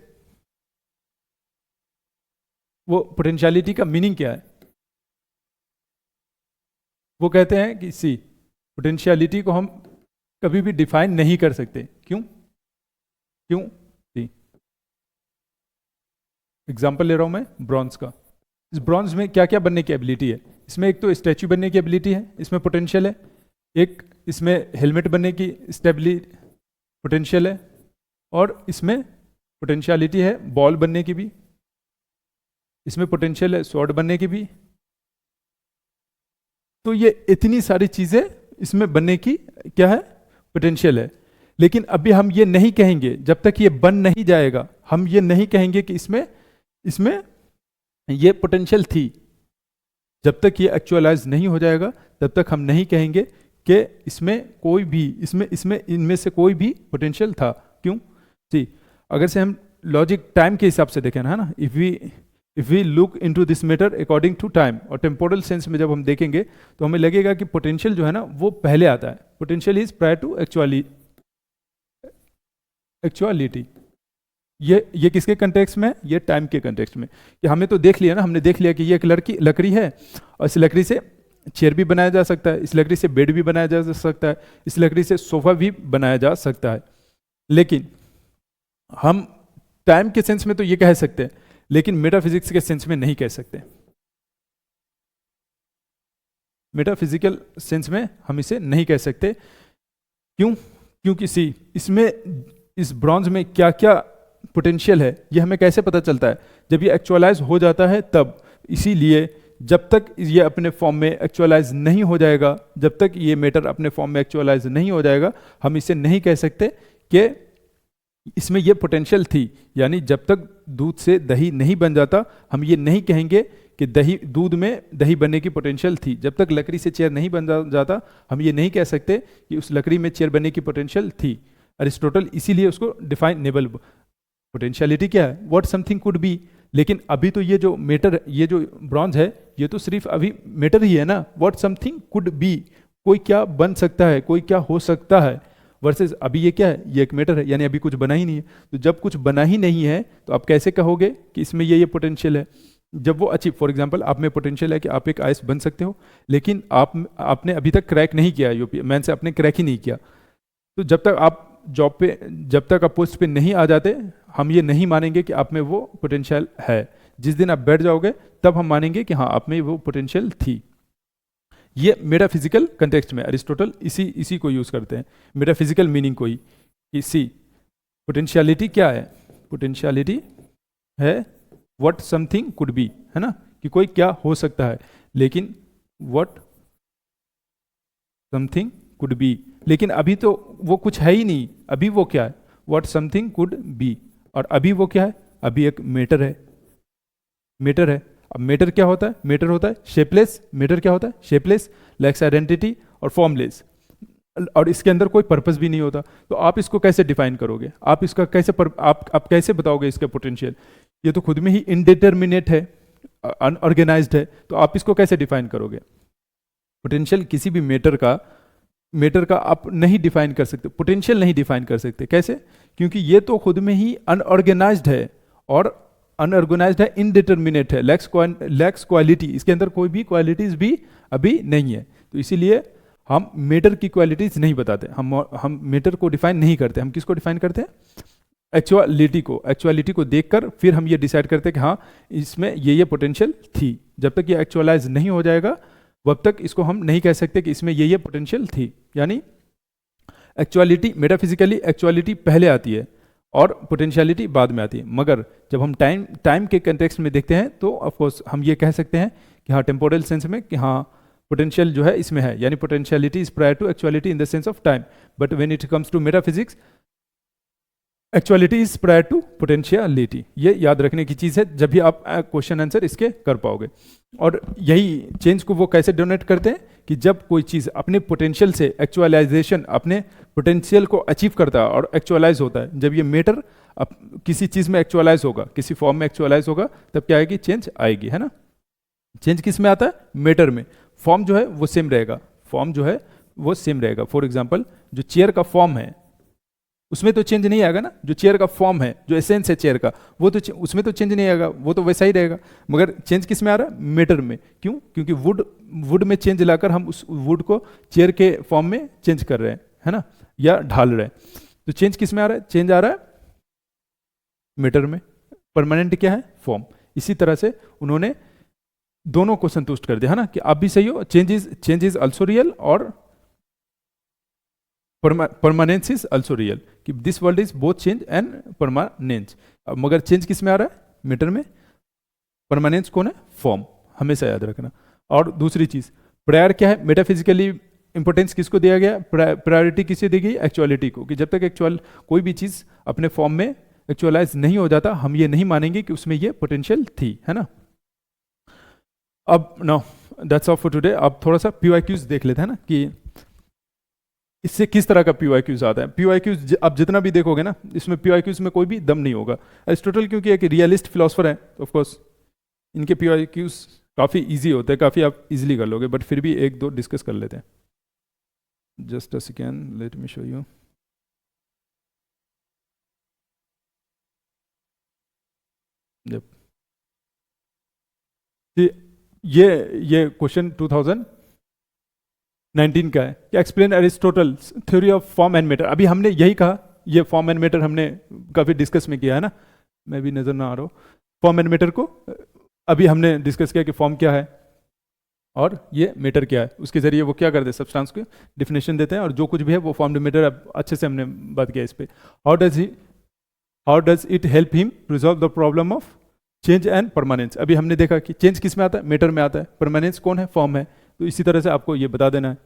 Speaker 1: वो पोटेंशियलिटी का मीनिंग क्या है? वो कहते हैं कि सी, पोटेंशियलिटी को हम कभी भी डिफाइन नहीं कर सकते। क्यों? सी, एग्जाम्पल ले रहा हूं मैं ब्रॉन्ज का। इस ब्रॉन्ज में क्या क्या बनने की एबिलिटी है? इसमें एक तो स्टैचू बनने की एबिलिटी है, इसमें पोटेंशियल है। एक इसमें हेलमेट बनने की स्टेबिलिटी पोटेंशियल है, और इसमें पोटेंशियलिटी है बॉल बनने की भी, इसमें पोटेंशियल है स्वॉर्ड बनने की भी। तो ये इतनी सारी चीजें इसमें बनने की क्या है, पोटेंशियल है। लेकिन अभी हम ये नहीं कहेंगे, जब तक ये बन नहीं जाएगा हम ये नहीं कहेंगे कि इसमें ये पोटेंशियल थी। जब तक ये एक्चुअलाइज नहीं हो जाएगा तब तक हम नहीं कहेंगे कि इसमें कोई भी इनमें से कोई भी पोटेंशियल था। क्यों? जी, अगर से हम लॉजिक टाइम के हिसाब से देखें ना, है ना, if we look into this matter according to time, और टेम्पोरल सेंस में जब हम देखेंगे तो हमें लगेगा कि पोटेंशियल जो है ना वो पहले आता है। Potential is prior to actuality. ये किसके कंटेक्स्ट में? ये टाइम के कंटेक्स्ट में। कि हमें तो देख लिया ना, हमने देख लिया कि ये एक लकड़ी है, और इस लकड़ी से चेयर भी बनाया जा सकता है, इस लकड़ी से बेड भी बनाया जा सकता है, इस लकड़ी से सोफा भी बनाया जा सकता है। लेकिन हम टाइम के सेंस में तो ये कह सकते हैं, लेकिन मेटाफिजिक्स के सेंस में नहीं कह सकते। मेटाफिजिकल सेंस में हम इसे नहीं कह सकते। क्यों? क्योंकि सी, इसमें इस ब्रॉन्ज में क्या क्या पोटेंशियल है ये हमें कैसे पता चलता है? जब ये एक्चुअलाइज हो जाता है तब। इसीलिए जब तक ये अपने फॉर्म में एक्चुअलाइज नहीं हो जाएगा, जब तक ये मैटर अपने फॉर्म में एक्चुअलाइज नहीं हो जाएगा, हम इसे नहीं कह सकते कि इसमें ये पोटेंशियल थी। यानी जब तक दूध से दही नहीं बन जाता हम ये नहीं कहेंगे कि दूध में दही बनने की पोटेंशियल थी। जब तक लकड़ी से चेयर नहीं बन जाता हम ये नहीं कह सकते कि उस लकड़ी में चेयर बनने की पोटेंशियल थी। अरिस्टोटल इसीलिए उसको डिफाइनेबल, पोटेंशियलिटी क्या है? What something could B. लेकिन अभी तो ये जो मैटर, ये जो ब्रॉन्ज है, ये तो सिर्फ अभी मैटर ही है ना। व्हाट समथिंग कुड बी, कोई क्या बन सकता है, कोई क्या हो सकता है। वर्सेस अभी ये क्या है? ये एक मैटर है, यानी अभी कुछ बना ही नहीं है। तो जब कुछ बना ही नहीं है तो आप कैसे कहोगे कि इसमें ये पोटेंशियल है? जब वो अचीव, फॉर एग्जांपल आप में पोटेंशियल है कि आप एक आईएएस बन सकते हो, लेकिन आपने अभी तक क्रैक नहीं किया, यूपी मैन से आपने क्रैक ही नहीं किया। तो जब तक आप जॉब पे, जब तक आप पोस्ट पे नहीं आ जाते, हम ये नहीं मानेंगे कि आप में वो पोटेंशियल है। जिस दिन आप बैठ जाओगे तब हम मानेंगे कि हाँ आप में वो पोटेंशियल थी। ये मेटाफिजिकल कंटेक्स्ट में अरिस्टोटल इसी को यूज करते हैं, मेटाफिजिकल मीनिंग को ही। इसी पोटेंशियलिटी क्या है? पोटेंशियलिटी है व्हाट समथिंग कुड बी, है ना, कि कोई क्या हो सकता है। लेकिन व्हाट समथिंग कुड बी, लेकिन अभी तो वो कुछ है ही नहीं। अभी वो क्या है? What something could B. और अभी वो क्या है? अभी एक मैटर है, मैटर है। अब मैटर क्या होता है? मैटर होता है शेपलेस। मैटर क्या होता है? शेपलेस, लैक्स आइडेंटिटी और फॉर्मलेस, और इसके अंदर कोई पर्पस भी नहीं होता। तो आप इसको कैसे डिफाइन करोगे? आप इसका कैसे आप कैसे बताओगे इसका पोटेंशियल? ये तो खुद में ही इनडिटर्मिनेट है, अनऑर्गेनाइज्ड है, तो आप इसको कैसे डिफाइन करोगे? पोटेंशियल किसी भी मैटर का मैटर का आप नहीं डिफाइन कर सकते, पोटेंशियल नहीं डिफाइन कर सकते। कैसे? क्योंकि ये तो खुद में ही अनऑर्गेनाइज्ड है, और अनऑर्गेनाइज्ड है, इनडिटर्मिनेट है, लैक्स क्वालिटी, इसके अंदर कोई भी क्वालिटीज भी अभी नहीं है। तो इसीलिए हम मैटर की क्वालिटीज नहीं बताते, हम मैटर को डिफाइन नहीं करते। हम किसको डिफाइन करते हैं? एक्चुअलिटी को देखकर फिर हम ये डिसाइड करते हैं कि हाँ इसमें ये पोटेंशियल थी। जब तक ये एक्चुअलाइज नहीं हो जाएगा तब तक इसको हम नहीं कह सकते कि इसमें ये पोटेंशियल थी। यानी एक्चुअलिटी, मेटाफिजिकली एक्चुअलिटी पहले आती है और पोटेंशियलिटी बाद में आती है। मगर जब हम टाइम के कंटेक्स्ट में देखते हैं तो ऑफ कोर्स हम ये कह सकते हैं कि हाँ टेम्पोरल सेंस में कि हाँ पोटेंशियल जो है इसमें है, यानी potentiality is prior to actuality in the sense of time. But when it comes to metaphysics, actuality is prior to potentiality. ये याद रखने की चीज़ है जब भी आप क्वेश्चन आंसर इसके कर पाओगे। और यही चेंज को वो कैसे डोनेट करते हैं कि जब कोई चीज़ अपने पोटेंशियल से एक्चुअलाइजेशन, अपने पोटेंशियल को अचीव करता है और एक्चुअलाइज होता है, जब ये मैटर किसी चीज़ में एक्चुअलाइज होगा, किसी फॉर्म में एक्चुअलाइज होगा, तब क्या आएगी? चेंज आएगी, है ना। चेंज किस में आता है? मैटर में। फॉर्म जो है वो सेम रहेगा, फॉर्म जो है वो सेम रहेगा। फॉर एग्जाम्पल जो चेयर का फॉर्म है उसमें तो चेंज नहीं आएगा ना, जो चेयर का फॉर्म है, जो एसेंस है चेयर का, वो तो उसमें तो चेंज नहीं आएगा, वो तो वैसा ही रहेगा। मगर चेंज किस में आ रहा है? मैटर में। क्यों? क्योंकि वुड में चेंज लाकर हम उस वुड को चेयर के फॉर्म में चेंज कर रहे हैं, है ना, या ढाल रहे हैं। तो चेंज किस में आ रहा है? चेंज आ रहा है मैटर में। परमानेंट क्या है? फॉर्म। इसी तरह से उन्होंने दोनों को संतुष्ट कर दिया, है ना, कि आप भी सही हो, चेंज इज ऑल्सो रियल और परमानेंस इज ऑल्सो रियल, कि this world is both change and permanence. मगर चेंज किस में आ रहा है? मैटर में। परमानेंस कौन है? फॉर्म। हमेशा याद रखना। और दूसरी चीज प्रायर क्या है? मेटाफिजिकली इंपोर्टेंस किसको दिया गया? प्रायोरिटी किसे दी गई? एक्चुअलिटी को। कि जब तक एक्चुअल कोई भी चीज अपने फॉर्म में एक्चुअलाइज नहीं हो जाता, हम ये नहीं मानेंगे कि उसमें ये पोटेंशियल थी, है ना। अब no that's all for today. अब थोड़ा सा PYQs देख लेते हैं ना, कि इससे किस तरह का PYQs आता है। PYQs आप जितना भी देखोगे ना, इसमें PYQs में कोई भी दम नहीं होगा। एरिस्टोटल क्योंकि एक रियलिस्ट फिलोसफर है, तो ऑफ कोर्स इनके PYQs काफ़ी इजी होते हैं, काफ़ी आप इजीली कर लोगे, बट फिर भी एक दो डिस्कस कर लेते हैं। Just a second, let me show you. ये क्वेश्चन 2019 का है कि explain Aristotle theory of form and matter. अभी हमने यही कहा, ये फॉर्म एंड मैटर हमने काफ़ी डिस्कस में किया है ना, मैं भी नज़र ना आ रहा हूँ। फॉर्म एंड मैटर को अभी हमने डिस्कस किया कि फॉर्म क्या है और ये मैटर क्या है। उसके जरिए वो क्या करते हैं? सब्सटेंस को डिफिनेशन देते हैं, और जो कुछ भी है वो फॉर्म एंड मैटर। अच्छे से हमने बात किया इस पर। How does it help him resolve the problem of change and permanence. अभी हमने देखा कि चेंज किस में आता है? मैटर में आता है। परमानेंस कौन है? फॉर्म है। तो इसी तरह से आपको ये बता देना है।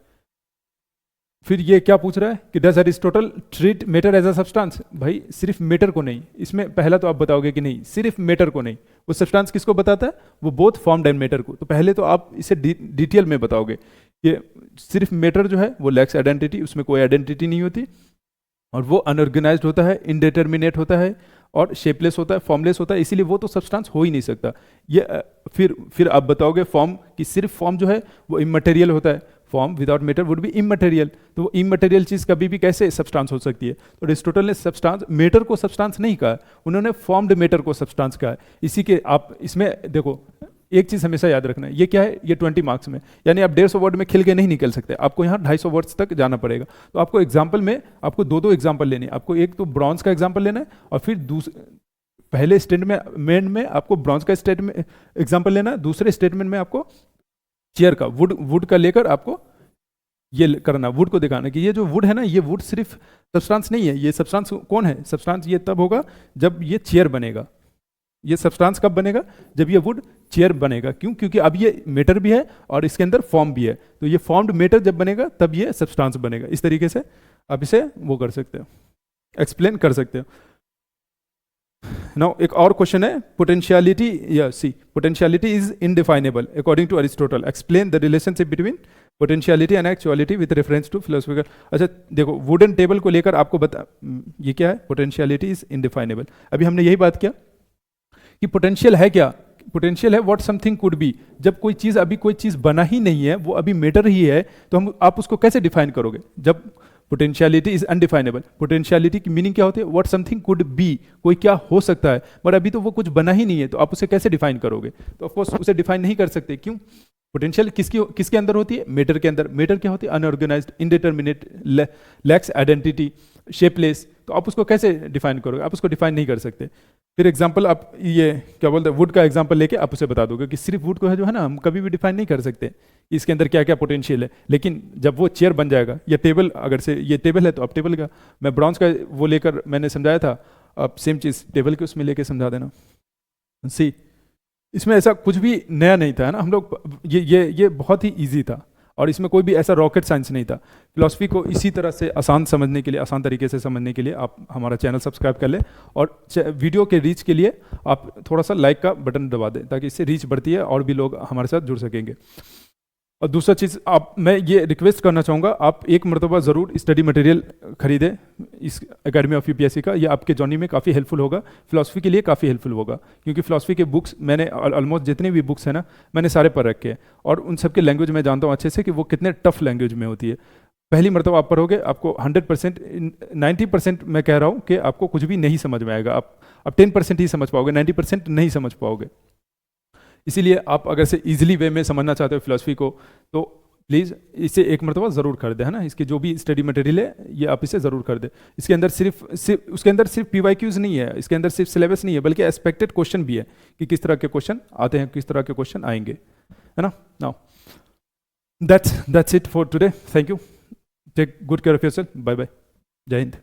Speaker 1: फिर ये क्या पूछ रहा है कि does Aristotle treat matter as a substance. भाई सिर्फ मैटर को नहीं, इसमें पहला तो आप बताओगे कि नहीं, सिर्फ मैटर को नहीं। वो सब्सटेंस किसको बताता है? वो बोथ फॉर्म एंड मैटर को। तो पहले तो आप इसे डिटेल में बताओगे कि सिर्फ मैटर जो है वो लैक्स आइडेंटिटी, उसमें कोई आइडेंटिटी नहीं होती, और वो अनऑर्गेनाइज्ड होता है, इनडिटर्मिनेट होता है, और शेपलेस होता है, फॉर्मलेस होता है, इसीलिए वो तो सब्सटेंस हो ही नहीं सकता। ये फिर आप बताओगे फॉर्म कि सिर्फ फॉर्म जो है वो इमटेरियल होता है। Form without matter would be immaterial. तो वो इमटेरियल चीज़ कभी भी कैसे सब्सटेंस हो सकती है? तो एरिस्टोटल ने सब्सटेंस, मैटर को सब्सटेंस नहीं कहा, उन्होंने फॉर्म्ड मैटर को सब्सटेंस कहा है। इसी के आप इसमें देखो, एक चीज़ हमेशा याद रखना है, ये क्या है? ये 20 मार्क्स में, यानी आप 150 वर्ड में खिल के नहीं निकल सकते, आपको यहाँ 250 वर्ड्स तक जाना पड़ेगा। तो आपको एग्जाम्पल में आपको दो एग्जाम्पल लेने हैं। आपको एक तो ब्रॉन्ज का एग्जाम्पल लेना है, और फिर पहले स्टेटमेंट में आपको ब्रॉन्ज का स्टेटमेंट एग्जाम्पल लेना है, दूसरे स्टेटमेंट में आपको चेयर का, वुड का लेकर आपको ये करना, वुड को दिखाना कि ये जो वुड है ना, ये वुड सिर्फ सब्सटेंस नहीं है। ये सब्सटेंस कौन है? सब्सटेंस ये तब होगा जब ये चेयर बनेगा। ये सब्सटेंस कब बनेगा? जब ये वुड चेयर बनेगा। क्यों? क्योंकि अब ये मैटर भी है और इसके अंदर फॉर्म भी है। तो ये फॉर्म्ड मैटर जब बनेगा तब ये सब्सटेंस बनेगा। इस तरीके से आप इसे वो कर सकते हो, एक्सप्लेन कर सकते हो। नाउ एक और क्वेश्चन है, पोटेंशियलिटी या see potentiality is indefinable according to Aristotle, explain the relationship between potentiality and actuality with reference to philosophical. अच्छा देखो, वुडन टेबल को लेकर आपको ये क्या है? Potentiality is indefinable. अभी हमने यही बात किया कि पोटेंशियल है क्या, पोटेंशियल है व्हाट समथिंग कुड बी। जब कोई चीज़ अभी कोई चीज़ बना ही नहीं है, वो अभी मैटर ही है, तो हम आप उसको कैसे डिफाइन करोगे? जब पोटेंशियलिटी इज अनडिफाइनेबल, पोटेंशियलिटी की मीनिंग क्या होती है? व्हाट समथिंग कुड बी, कोई क्या हो सकता है, बट अभी तो वो कुछ बना ही नहीं है, तो आप उसे कैसे डिफाइन करोगे? तो ऑफकोर्स उसे डिफाइन नहीं कर सकते। क्यों? पोटेंशियल किसके अंदर होती है? मैटर के अंदर। मैटर क्या होती है? Unorganised, indeterminate, lakhs identity, shapeless. तो आप उसको कैसे डिफाइन करोगे? आप उसको डिफाइन नहीं कर सकते। फिर एग्जांपल आप ये क्या बोलते हैं, वुड का एग्जांपल लेके आप उसे बता दोगे कि सिर्फ वुड को है जो है ना, हम कभी भी डिफाइन नहीं कर सकते इसके अंदर क्या क्या पोटेंशियल है। लेकिन जब वो चेयर बन जाएगा या टेबल, अगर से ये टेबल है तो आप टेबल का, मैं ब्रॉन्ज का वो लेकर मैंने समझाया था, आप सेम चीज़ टेबल के उसमें लेके समझा देना। सी इसमें ऐसा कुछ भी नया नहीं था, है ना। हम लोग ये बहुत ही ईजी था, और इसमें कोई भी ऐसा रॉकेट साइंस नहीं था। फिलॉसफी को इसी तरह से आसान समझने के लिए, आसान तरीके से समझने के लिए आप हमारा चैनल सब्सक्राइब कर लें, और वीडियो के रीच के लिए आप थोड़ा सा लाइक का बटन दबा दें, ताकि इससे रीच बढ़ती है और भी लोग हमारे साथ जुड़ सकेंगे। और दूसरा चीज़, मैं ये रिक्वेस्ट करना चाहूँगा, आप एक मरतबा ज़रूर स्टडी मटेरियल खरीदें इस एकेडमी ऑफ यूपीएससी का। ये आपके जर्नी में काफ़ी हेल्पफुल होगा, फिलॉसफी के लिए काफ़ी हेल्पफुल होगा, क्योंकि फिलॉसफी के बुक्स मैंने ऑलमोस्ट जितनी भी बुक्स हैं ना, मैंने सारे पढ़ रखे हैं, और उन सब के लैंग्वेज मैं जानता हूँ अच्छे से कि वो कितने टफ लैंग्वेज में होती है। पहली मरतबा आप पढ़ोगे, आपको 100%, 90% मैं कह रहा हूँ कि आपको कुछ भी नहीं समझ में आएगा। आप 10% ही समझ पाओगे, 90% नहीं समझ पाओगे। इसीलिए आप अगर से इजीली वे में समझना चाहते हो फिलॉसफी को, तो प्लीज़ इसे एक मरतबा ज़रूर कर दें, है ना। इसके जो भी स्टडी मटेरियल है, ये आप इसे ज़रूर कर दें। इसके अंदर उसके अंदर सिर्फ PYQs नहीं है, इसके अंदर सिर्फ सिलेबस नहीं है, बल्कि एक्सपेक्टेड क्वेश्चन भी है कि किस तरह के क्वेश्चन आते हैं, किस तरह के क्वेश्चन आएंगे, है ना। Now that's it for today. Thank you, take good care of yourself, bye bye, जय हिंद।